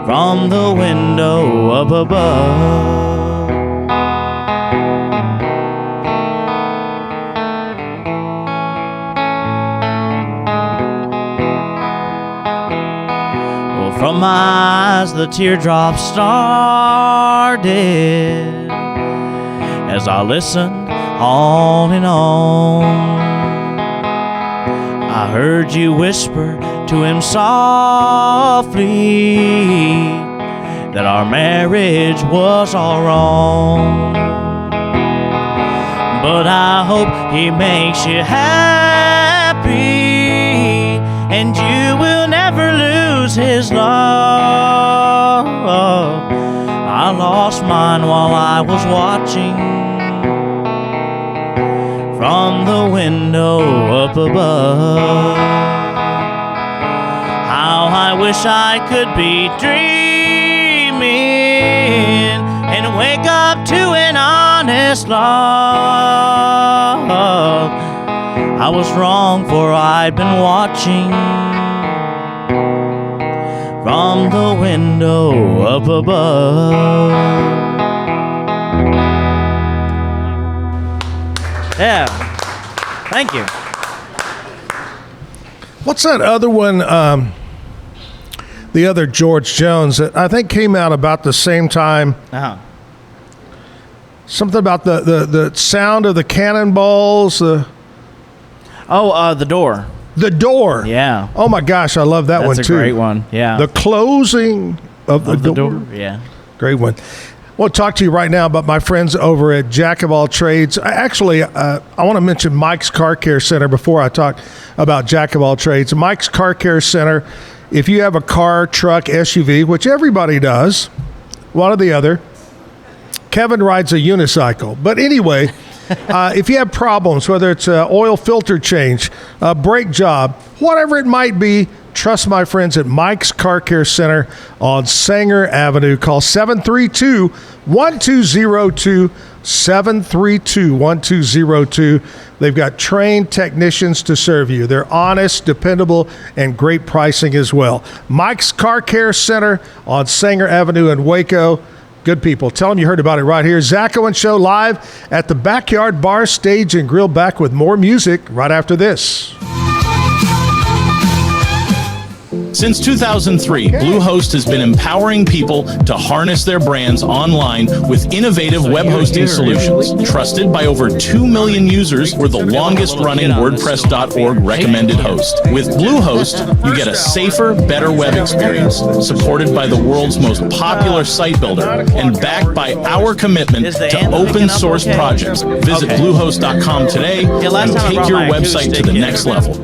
from the window up above. From my eyes the teardrops started as I listened on and on. I heard you whisper to him softly that our marriage was all wrong. But I hope he makes you happy, and you will never lose his love. I lost mine while I was watching from the window up above. How I wish I could be dreaming and wake up to an honest love. I was wrong, for I'd been watching from the window up above. Yeah. Thank you. What's that other one? The other George Jones that I think came out about the same time. Something about the sound of the cannonballs. The Door. The Door. Yeah. Oh my gosh, I love that one too. That's a great one. Yeah. The closing of the door. Yeah. Great one. I want to talk to you right now about my friends over at Jack of All Trades. I want to mention Mike's Car Care Center before I talk about Jack of All Trades. Mike's Car Care Center, if you have a car, truck, SUV, which everybody does, one or the other. Kevin rides a unicycle. But anyway, if you have problems, whether it's an oil filter change, a brake job, whatever it might be, trust my friends at Mike's Car Care Center on Sanger Avenue. Call 732-1202, 732-1202. They've got trained technicians to serve you. They're honest, dependable, and great pricing as well. Mike's Car Care Center on Sanger Avenue in Waco. Good people. Tell them you heard about it right here. Zach Owens Show live at the Backyard Bar, Stage, and Grill, back with more music right after this. Since 2003, Bluehost has been empowering people to harness their brands online with innovative web hosting solutions. Trusted by over 2 million users, we're the longest-running WordPress.org recommended host. With Bluehost, you get a safer, better web experience, supported by the world's most popular site builder, and backed by our commitment to open-source projects. Visit Bluehost.com today and take your website to the next level.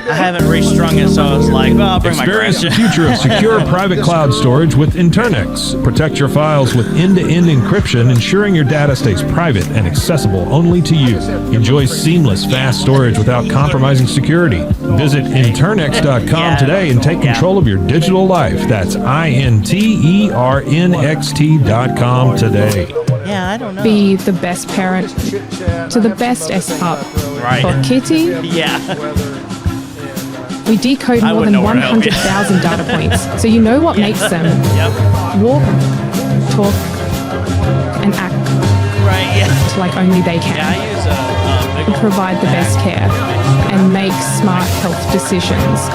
I haven't restrung it, so I was like, well, I'll bring Experience my the future of secure private cloud storage with Internex. Protect your files with end-to-end encryption, ensuring your data stays private and accessible only to you. Enjoy seamless, fast storage without compromising security. Visit Internex.com today and take control of your digital life. That's INTERNXT.com today. Yeah, I don't know. Be the best parent to the best S-Pup. Right. For Kitty, Yeah. we decode I more wouldn't than know where to help you. 100,000 data points, so you know what makes them walk, talk, and act like only they can. And provide the best care and make smart health decisions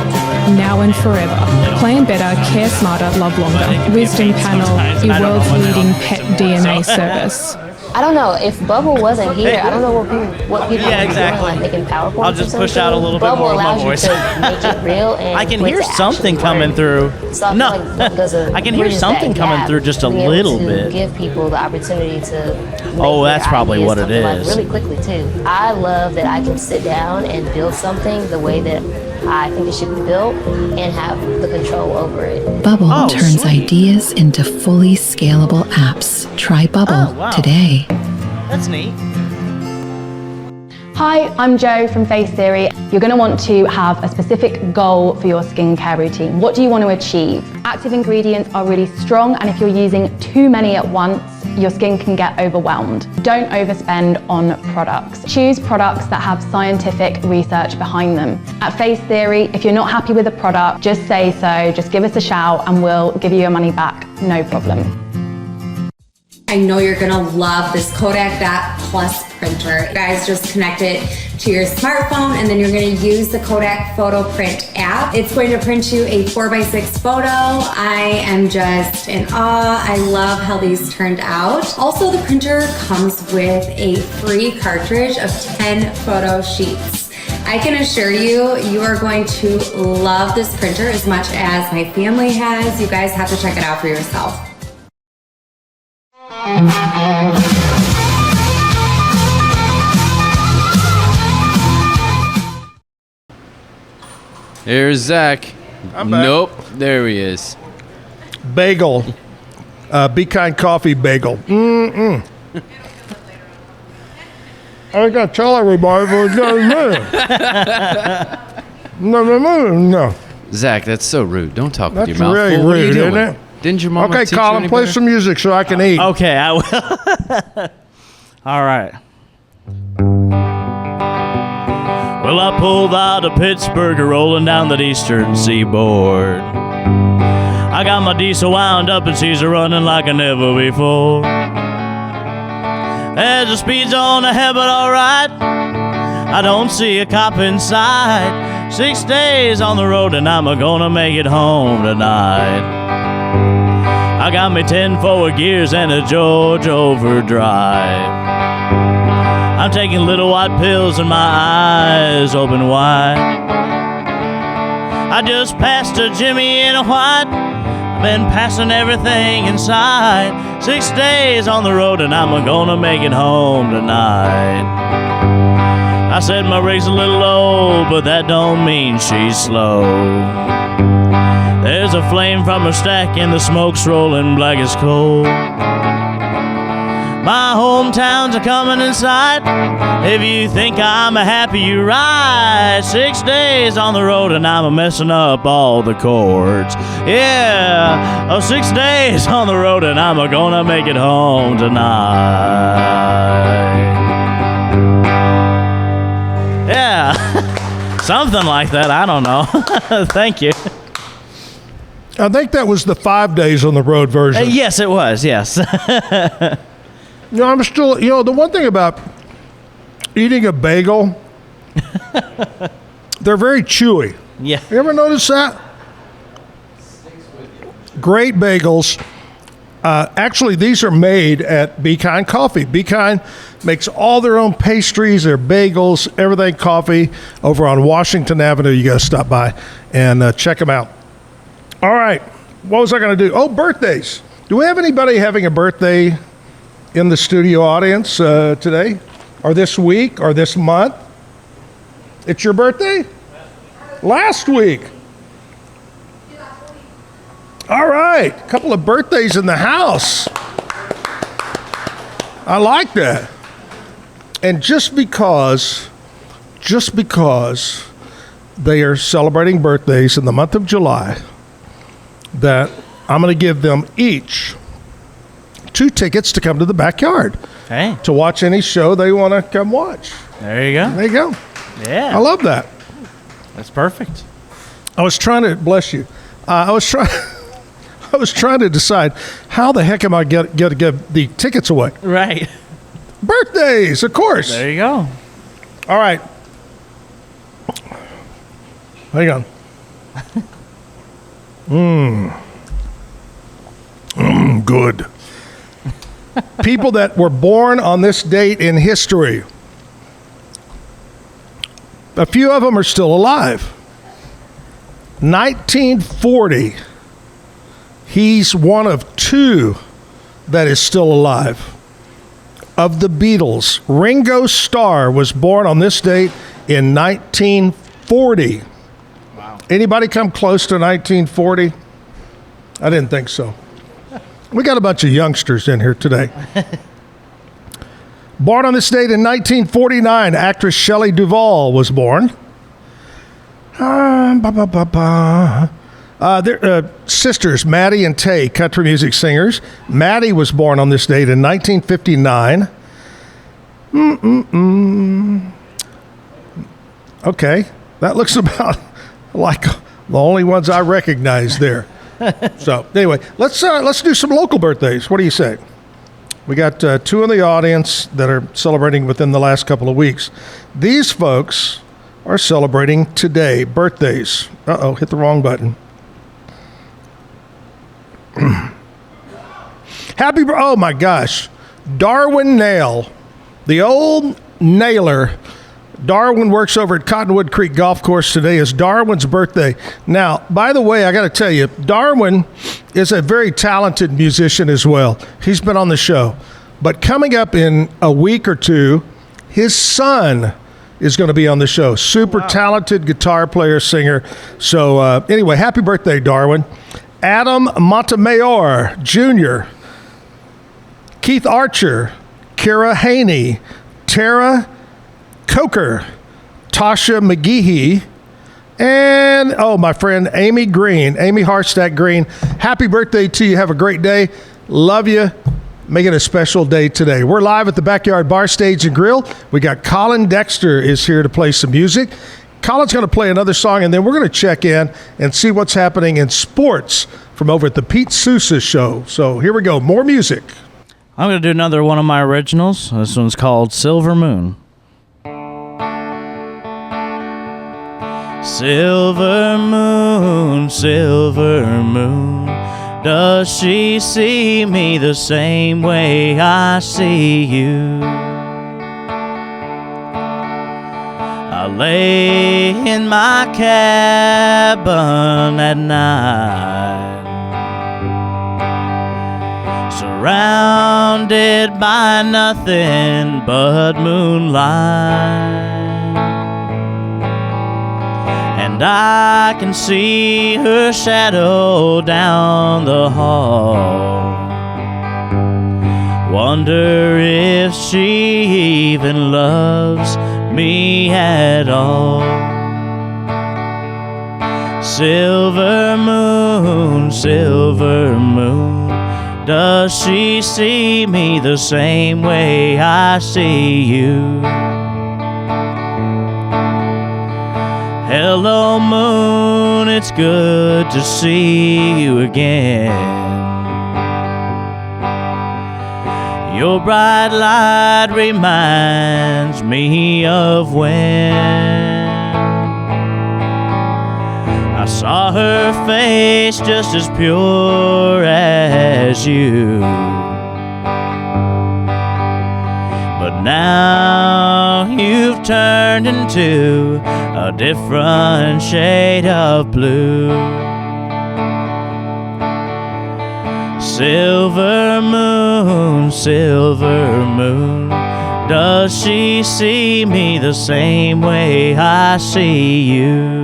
now and forever. Plan better, care smarter, love longer. Wisdom Panel, the world's leading pet DNA service. I don't know if Bubble wasn't here. I don't know what people Yeah, are exactly. doing, like making PowerPoints. I'll just or push out a little bit Bubble more of my allows voice. you to make it real and I can for it hear to something actually coming work. through. So I feel No, like Bubble does a I can hear bridges something that coming gap, through just a being able little to bit. Give people the opportunity to make Oh, their that's probably ideas what it come to life is. really quickly too. I love that I can sit down and build something the way that I think it should be built and have the control over it. Bubble turns ideas into fully scalable apps. Try Bubble today. That's neat. Hi, I'm Jo from Face Theory. You're going to want to have a specific goal for your skincare routine. What do you want to achieve? Active ingredients are really strong, and if you're using too many at once, your skin can get overwhelmed. Don't overspend on products. Choose products that have scientific research behind them. At Face Theory, if you're not happy with a product, just say so, just give us a shout and we'll give you your money back, no problem. I know you're gonna love this Kodak Dot Plus printer. You guys just connect it to your smartphone and then you're gonna use the Kodak Photo Print app. It's going to print you a 4x6 photo. I am just in awe. I love how these turned out. Also, the printer comes with a free cartridge of 10 photo sheets. I can assure you, you are going to love this printer as much as my family has. You guys have to check it out for yourself. There's Zach. I'm back. Nope. There he is. Bagel. Be Kind Coffee Bagel. Mm-mm. I got to tell everybody, but it's not me. No. Zach, that's so rude. Don't talk That's with your mouth really full. What are you rude, doing? isn't it? Didn't your mom Okay, teach you Colin, any play better? some music so I can eat. Okay, I will. All right. Well, I pulled out of Pittsburgh, rolling down the eastern seaboard. I got my diesel wound up and she's running like I never before. There's a speed zone ahead, but alright. I don't see a cop inside. 6 days on the road and I'm gonna make it home tonight. I got me 10 forward gears and a Georgia overdrive. I'm taking little white pills and my eyes open wide. I just passed a Jimmy in a white. I've been passing everything inside. 6 days on the road and I'm gonna make it home tonight. I said my rig's a little low, but that don't mean she's slow. There's a flame from her stack and the smoke's rolling black as coal. My hometowns are coming in sight. If you think I'm a happy, you're right. 6 days on the road and I'm messing up all the chords. Yeah, 6 days on the road and I'm gonna make it home tonight. Yeah, something like that. I don't know. Thank you. I think that was the 5 days on the road version. Yes, it was. Yes. I'm still, the one thing about eating a bagel, they're very chewy. Yeah. You ever notice that? Great bagels. Actually, these are made at Be Kind Coffee. Be Kind makes all their own pastries, their bagels, everything coffee over on Washington Avenue. You got to stop by and check them out. All right. What was I going to do? Oh, birthdays. Do we have anybody having a birthday in the studio audience today or this week or this month? It's your birthday? Last week. All right. A couple of birthdays in the house. I like that. And just because they are celebrating birthdays in the month of July, that I'm going to give them each 2 tickets to come to the backyard. Hey. To watch any show they want to come watch. There you go. There you go. Yeah. I love that. That's perfect. I was trying to, bless you, I was trying to decide how the heck am I going to give the tickets away. Right. Birthdays, of course. There you go. All right. Hang on. Good. People that were born on this date in history. A few of them are still alive. 1940. He's one of 2 that is still alive. Of the Beatles, Ringo Starr was born on this date in 1940. Wow. Anybody come close to 1940? I didn't think so. We got a bunch of youngsters in here today. Born on this date in 1949, actress Shelley Duvall was born. They're sisters, Maddie and Tay, country music singers. Maddie was born on this date in 1959. Okay, that looks about like the only ones I recognize there. So anyway, let's do some local birthdays. What do you say? We got 2 in the audience that are celebrating within the last couple of weeks. These folks are celebrating today, birthdays. Uh-oh, hit the wrong button. Oh my gosh. Darwin Nail, the old nailer. Darwin works over at Cottonwood Creek Golf Course. Today is Darwin's birthday. Now, by the way, I got to tell you, Darwin is a very talented musician as well. He's been on the show. But coming up in a week or 2, his son is going to be on the show. Super talented guitar player, singer. So anyway, happy birthday, Darwin. Adam Montemayor Jr., Keith Archer, Kara Haney, Tara Coker, Tasha McGehee, and, my friend Amy Green, Amy Harstack Green. Happy birthday to you. Have a great day. Love you. Make it a special day today. We're live at the Backyard Bar, Stage, and Grill. We got Colin Dexter is here to play some music. Colin's going to play another song, and then we're going to check in and see what's happening in sports from over at the Pete Sousa Show. So here we go. More music. I'm going to do another one of my originals. This one's called Silver Moon. Silver moon, does she see me the same way I see you? I lay in my cabin at night, surrounded by nothing but moonlight. And I can see her shadow down the hall. Wonder if she even loves me at all. Silver moon, does she see me the same way I see you? Hello moon, it's good to see you again. Your bright light reminds me of when I saw her face just as pure as you. But now you've turned into a different shade of blue. Silver moon, does she see me the same way I see you?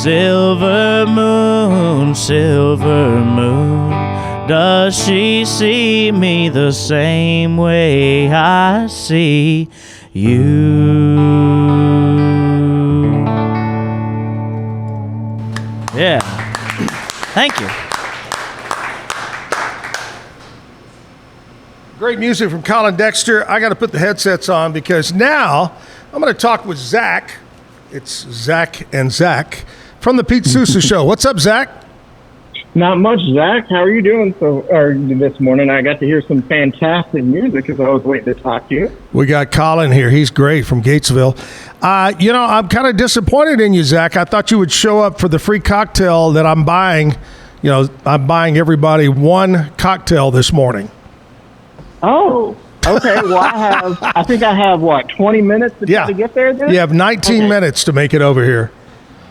Silver moon, does she see me the same way I see you? Yeah. Thank you. Great music from Colin Dexter. I got to put the headsets on because now I'm going to talk with Zach. It's Zach and Zach from the Pete Sousa Show. What's up, Zach? Not much, Zach. How are you doing this morning? I got to hear some fantastic music because I was waiting to talk to you. We got Colin here. He's great from Gatesville. I'm kind of disappointed in you, Zach. I thought you would show up for the free cocktail that I'm buying. I'm buying everybody one cocktail this morning. Oh, okay. Well, I think I have 20 minutes to try to get there then? You have 19 minutes to make it over here.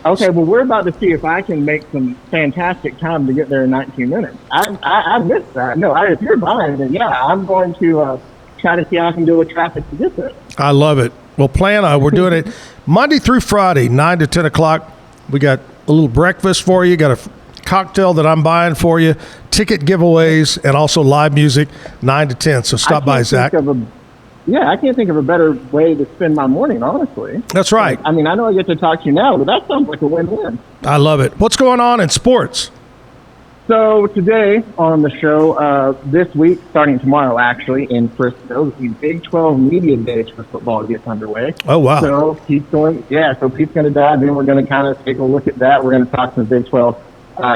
Okay, well, we're about to see if I can make some fantastic time to get there in 19 minutes. I missed that. No, if you're buying, then I'm going to try to see how I can deal with traffic to get there. I love it. Well, we're doing it Monday through Friday, 9 to 10 o'clock. We got a little breakfast for you. Got a cocktail that I'm buying for you, ticket giveaways, and also live music, 9 to 10. So stop by, Zach. I can't think of a better way to spend my morning, honestly. That's right. I mean, I know I get to talk to you now, but that sounds like a win-win. I love it. What's going on in sports? So today on the show, this week, starting tomorrow actually, in Frisco, the Big 12 Media Days for football gets underway. Oh, wow. So Pete's going to dive in. We're going to kind of take a look at that. We're going to talk to the Big 12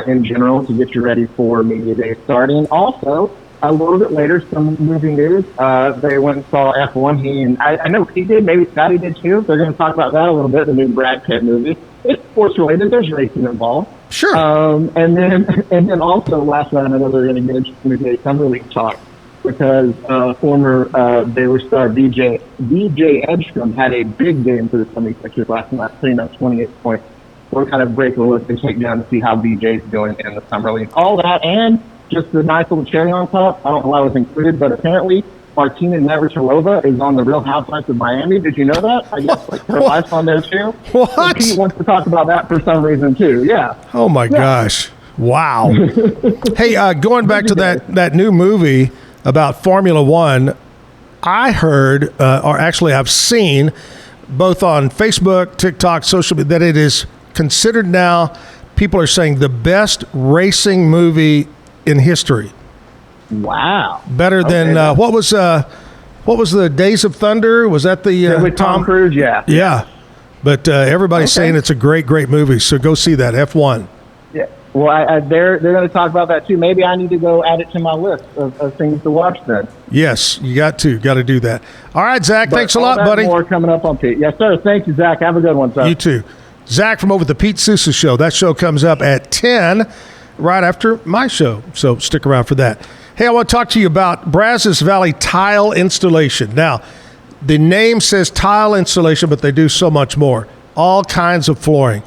in general to get you ready for Media Day starting. Also, a little bit later, some movie news. They went and saw F1. I know he did, maybe Scotty did too. They're going to talk about that a little bit, the new Brad Pitt movie. It's sports related. There's racing involved. Sure. And then also last night, I know they're going to get interested in the Summer League talk because former Baylor star DJ Edstrom had a big game for the 76ers last night, putting up 28 points. We'll kind of break a look and take down to see how BJ's doing in the Summer League. All that and just the nice little cherry on top. I don't know why it was included, but apparently Martina Navratilova is on the Real Housewives of Miami. Did you know that? I guess her wife's on there too. What? So Pete wants to talk about that for some reason too. Yeah. Oh my gosh. Wow. Hey, going back to that new movie about Formula One, I heard, or actually I've seen, both on Facebook, TikTok, social media, that it is considered now, people are saying, the best racing movie in history. Wow. Better than what was the Days of Thunder? Was that the with Tom Cruise? Yeah. Yeah. But everybody's saying it's a great movie. So go see that F1. Yeah. Well, they're going to talk about that too. Maybe I need to go add it to my list of things to watch then. Yes, you got to do that. All right, Zach. Thanks a lot, buddy. More coming up on Pete. Yes, sir. Thank you, Zach. Have a good one, sir. You too. Zach from over at the Pete Sousa Show. That show comes up at 10 right after my show. So stick around for that. Hey, I want to talk to you about Brazos Valley Tile Installation. Now, the name says tile installation, but they do so much more. All kinds of flooring.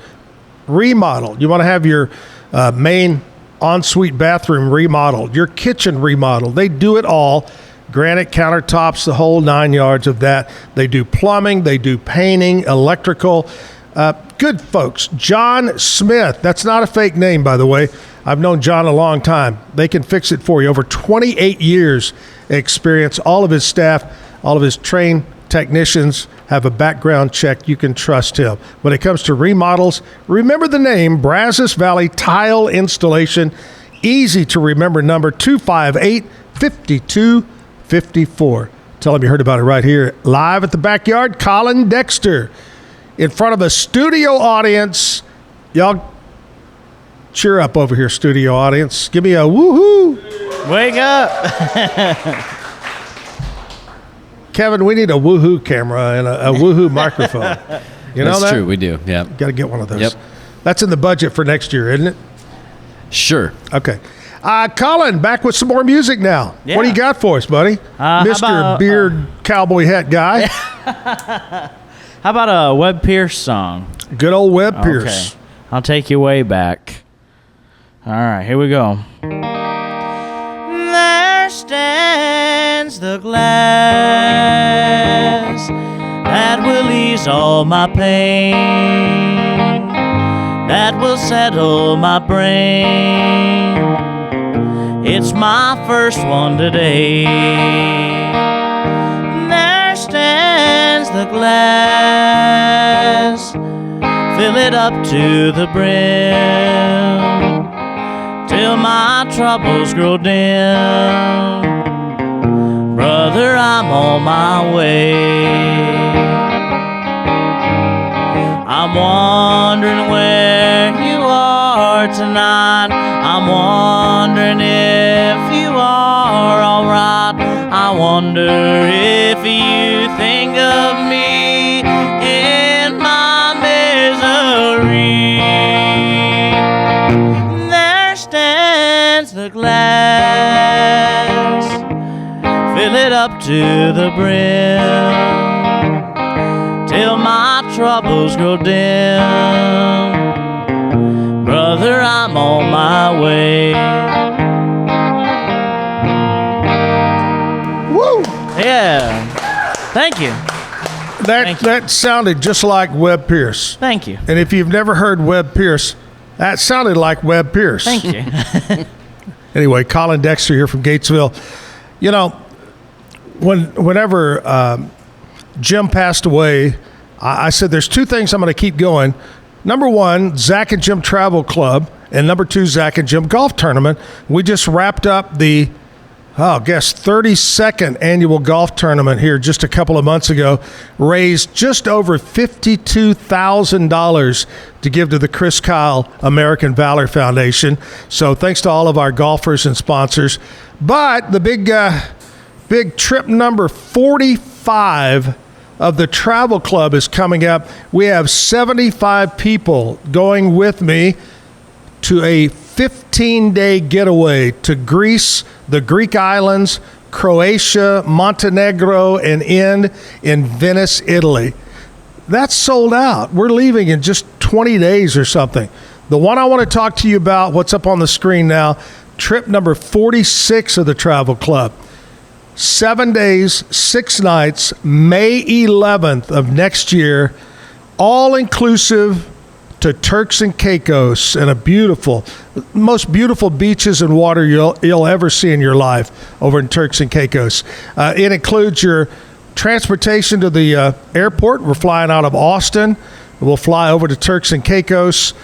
Remodel. You want to have your main ensuite bathroom remodeled, your kitchen remodeled. They do it all. Granite countertops, the whole 9 yards of that. They do plumbing. They do painting, electrical. Good folks. John Smith. That's not a fake name, by the way. I've known John a long time. They can fix it for you. Over 28 years experience. All of his staff, all of his trained technicians have a background check. You can trust him. When it comes to remodels, remember the name Brazos Valley Tile Installation. Easy to remember, number 258-5254. Tell him you heard about it right here. Live at the backyard, Colin Dexter. In front of a studio audience. Y'all cheer up over here, studio audience. Give me a woohoo. Wake up. Kevin, we need a woohoo camera and a woohoo microphone. You know That's that? true, we do, yeah. Got to get one of those. Yep. That's in the budget for next year, isn't it? Sure. Okay. Colin, back with some more music now. Yeah. What do you got for us, buddy? Mr. Beard Cowboy Hat Guy. How about a Webb Pierce song? Good old Webb Pierce. Okay. I'll take you way back. All right, here we go. There stands the glass that will ease all my pain. that will settle my brain. It's my first one today. There stands the glass, fill it up to the brim, till my troubles grow dim. Brother, I'm on my way. I'm wondering where you are tonight. I'm wondering if you are alright. I wonder if you think of me in my misery. There stands the glass, fill it up to the brim, till my troubles grow dim. Brother, I'm on my way. Woo! Yeah. Thank you. That sounded just like Webb Pierce. Thank you. And if you've never heard Webb Pierce, that sounded like Webb Pierce. Thank you. Anyway, Colin Dexter here from Gatesville. You know, whenever Jim passed away, I said there's two things I'm going to keep going. Number one, Zach and Jim Travel Club, and number two, Zach and Jim Golf Tournament. We just wrapped up the, 32nd annual golf tournament here just a couple of months ago. Raised just over $52,000 to give to the Chris Kyle American Valor Foundation. So thanks to all of our golfers and sponsors. But the big trip number 45 of the Travel Club is coming up. We have 75 people going with me to a 15-day getaway to Greece, the Greek islands, Croatia, Montenegro, and end in Venice, Italy. That's sold out. We're leaving in just 20 days or something. The one I want to talk to you about, what's up on the screen now, trip number 46 of the Travel Club. 7 days, 6 nights, May 11th of next year, all inclusive to Turks and Caicos, and most beautiful beaches and water you'll ever see in your life over in Turks and Caicos. It includes your transportation to the airport. We're flying out of Austin. We'll fly over to Turks and Caicos.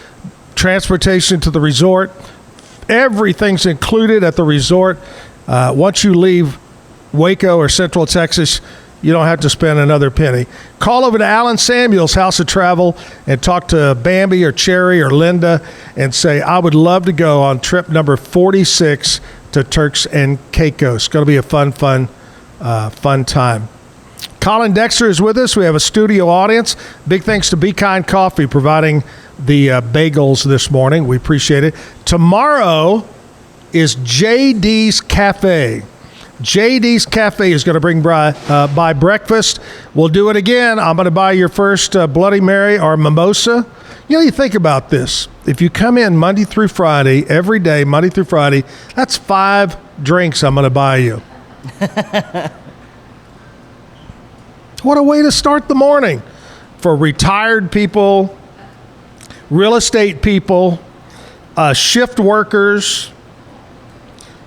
Transportation to the resort. Everything's included at the resort. Once you leave Waco or Central Texas, you don't have to spend another penny. Call over to Alan Samuels, House of Travel, and talk to Bambi or Cherry or Linda and say, I would love to go on trip number 46 to Turks and Caicos. It's going to be a fun time. Colin Dexter is with us. We have a studio audience. Big thanks to Be Kind Coffee providing the bagels this morning. We appreciate it. Tomorrow is JD's Cafe. JD's Cafe is going to bring by breakfast. We'll do it again. I'm going to buy your first Bloody Mary or mimosa. You think about this. If you come in Monday through Friday, every day, Monday through Friday, that's 5 drinks I'm going to buy you. What a way to start the morning for retired people, real estate people, shift workers,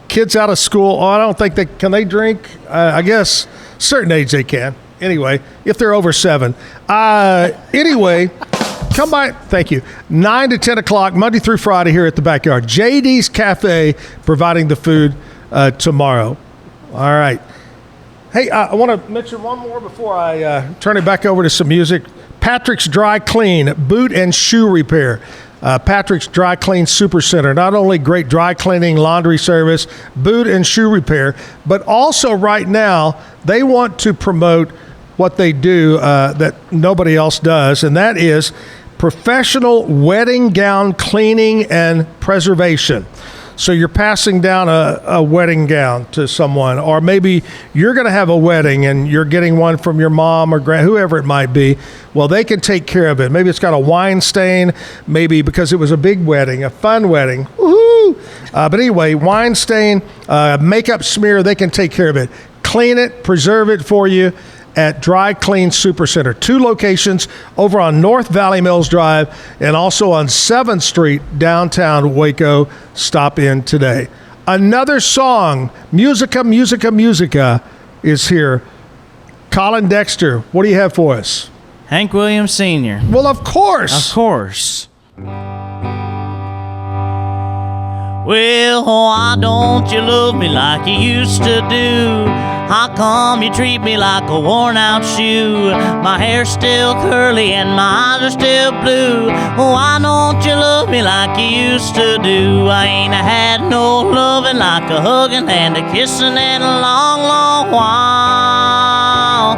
kids out of school. I don't think can they drink? I guess certain age they can. Anyway, if they're over 7. Anyway, come by. Thank you. 9 to 10 o'clock, Monday through Friday here at the Backyard. JD's Cafe providing the food tomorrow. All right. Hey, I want to mention one more before I turn it back over to some music. Patrick's Dry Clean, boot and shoe repair. Patrick's Dry Clean Super Center, not only great dry cleaning, laundry service, boot and shoe repair, but also right now they want to promote what they do that nobody else does, and that is professional wedding gown cleaning and preservation. So you're passing down a wedding gown to someone, or maybe you're going to have a wedding and you're getting one from your mom or whoever it might be. Well, they can take care of it. Maybe it's got a wine stain, maybe because it was a big wedding, a fun wedding. Woohoo! But anyway, wine stain, makeup smear, they can take care of it. Clean it, preserve it for you, at Dry Clean Supercenter. 2 locations over on North Valley Mills Drive and also on 7th Street, downtown Waco. Stop in today. Another song, Musica, Musica, Musica, is here. Colin Dexter, what do you have for us? Hank Williams Sr. Well, of course. Of course. Well, why don't you love me like you used to do? How come you treat me like a worn-out shoe? My hair's still curly and my eyes are still blue. Why don't you love me like you used to do? I ain't had no loving like a hugging and a kissing in a long, long while.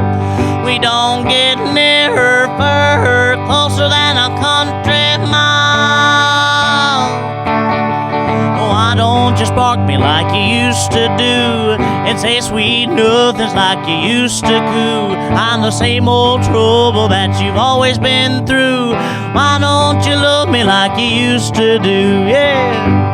We don't get nearer, further, closer than a country mile. Why don't you spark me like you used to do and say sweet nothings like you used to coo? I'm the same old trouble that you've always been through. Why don't you love me like you used to do? Yeah.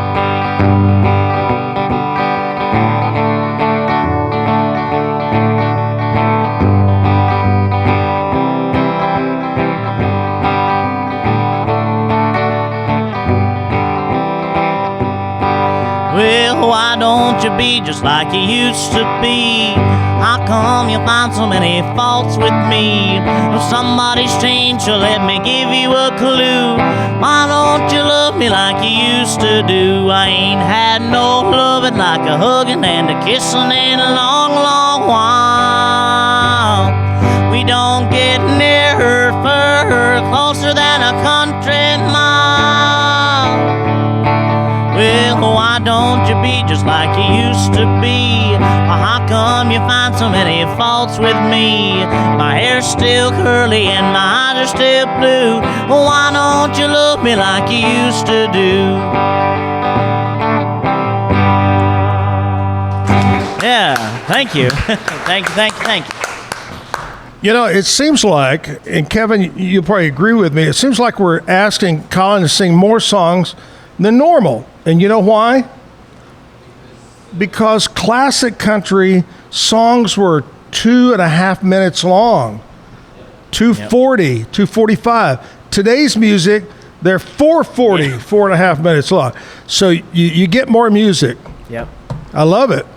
Well, why don't you be just like you used to be? How come you find so many faults with me? If somebody's changed, so let me give you a clue. Why don't you love me like you used to do? I ain't had no loving like a hugging and a kissing in a long, long while. We don't get nearer, further, closer than a country mile. Well, why don't you be just like you used to be? How come you find so many faults with me? My hair's still curly and my eyes are still blue. Why don't you love me like you used to do? Yeah, thank you. thank you. You know, it seems like, and Kevin, you'll probably agree with me, it seems like we're asking Colin to sing more songs than normal. And you know why? Because classic country songs were 2.5 minutes long, 2:40, 2:45. Today's music, they're 4:40, 4.5 minutes long. So you get more music. Yep. I love it.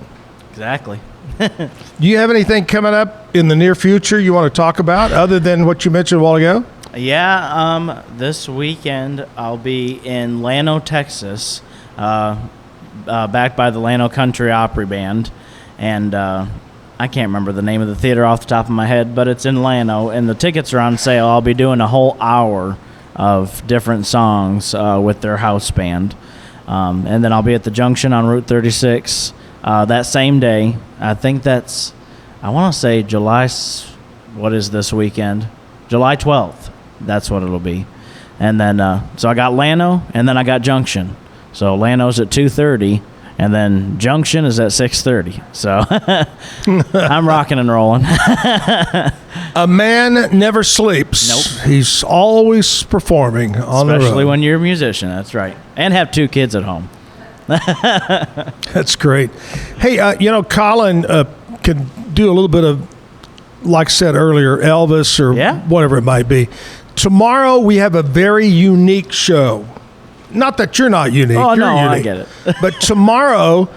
Exactly. Do you have anything coming up in the near future you want to talk about other than what you mentioned a while ago? Yeah, this weekend I'll be in Llano, Texas, backed by the Llano Country Opry Band, and I can't remember the name of the theater off the top of my head, but it's in Llano, and the tickets are on sale. I'll be doing a whole hour of different songs with their house band, and then I'll be at the Junction on Route 36 that same day. I think that's, I want to say what is this weekend? July 12th. That's what it'll be. And then, so I got Llano, and then I got Junction. So Llano's at 2:30, and then Junction is at 6:30. So I'm rocking and rolling. A man never sleeps. Nope. He's always performing on the road. Especially when you're a musician, that's right. And have 2 kids at home. That's great. Hey, Colin can do a little bit of, like I said earlier, Elvis or whatever it might be. Tomorrow we have a very unique show. Not that you're not unique. Oh, you're no, unique. I get it. But tomorrow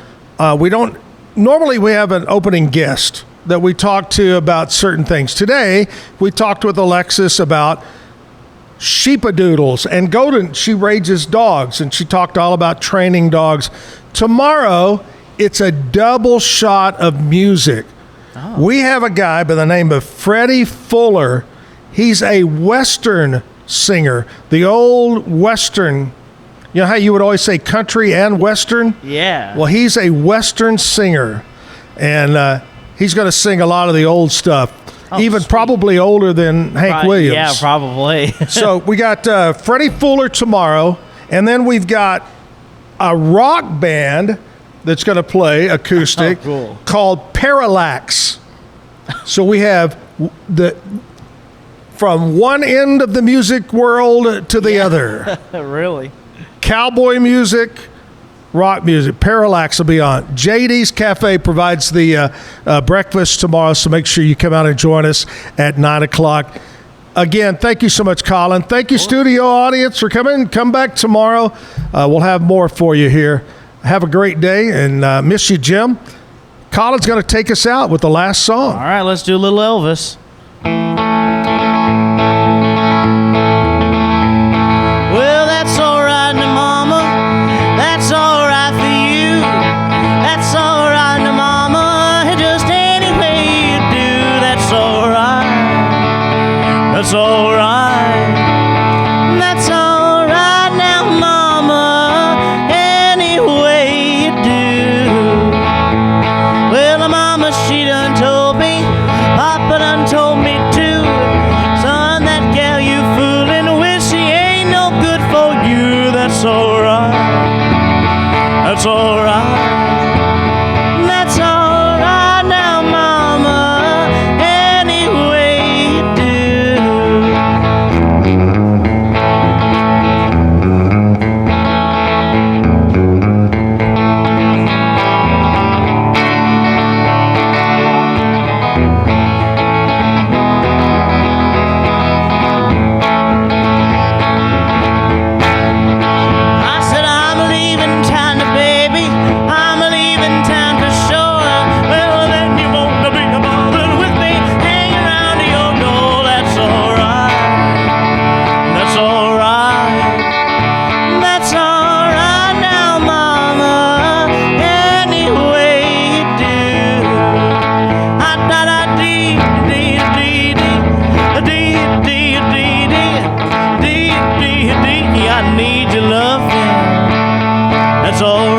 normally we have an opening guest that we talk to about certain things. Today we talked with Alexis about sheepadoodles and golden. She raises dogs, and she talked all about training dogs. Tomorrow it's a double shot of music. Oh. We have a guy by the name of Freddie Fuller. He's a Western singer, the old Western. You know how you would always say country and Western? Yeah. Well, he's a Western singer, and he's going to sing a lot of the old stuff, even probably older than Hank Williams. Yeah, probably. So we got Freddie Fuller tomorrow, and then we've got a rock band that's going to play acoustic called Parallax. So we have from one end of the music world to the other. Really? Cowboy music, rock music. Parallax will be on. JD's Cafe provides the breakfast tomorrow, so make sure you come out and join us at 9 o'clock. Again, thank you so much, Colin. Thank you, studio audience, for coming. Come back tomorrow. We'll have more for you here. Have a great day, and miss you, Jim. Colin's going to take us out with the last song. All right, let's do a little Elvis. Well, that's all right now, Mama. That's all right for you. That's all right now, Mama. Just any way you do, that's all right. That's all right. That's all right now, Mama. Any way you do. Well, Mama, she done told me. Papa done told me too. Son, that gal you foolin' with, she ain't no good for you. That's all right. That's all right. That's all right now, Mama. Any way you do. I said I'm leaving town, baby. I'm leaving town for sure. Well, then you won't be bothered with me. Hang around your door. That's all right. That's all right. That's all right now, Mama. Any way you do. Da-da-dee, dee-dee-dee, dee-dee-dee-dee, dee-dee-dee. I need your loving. That's all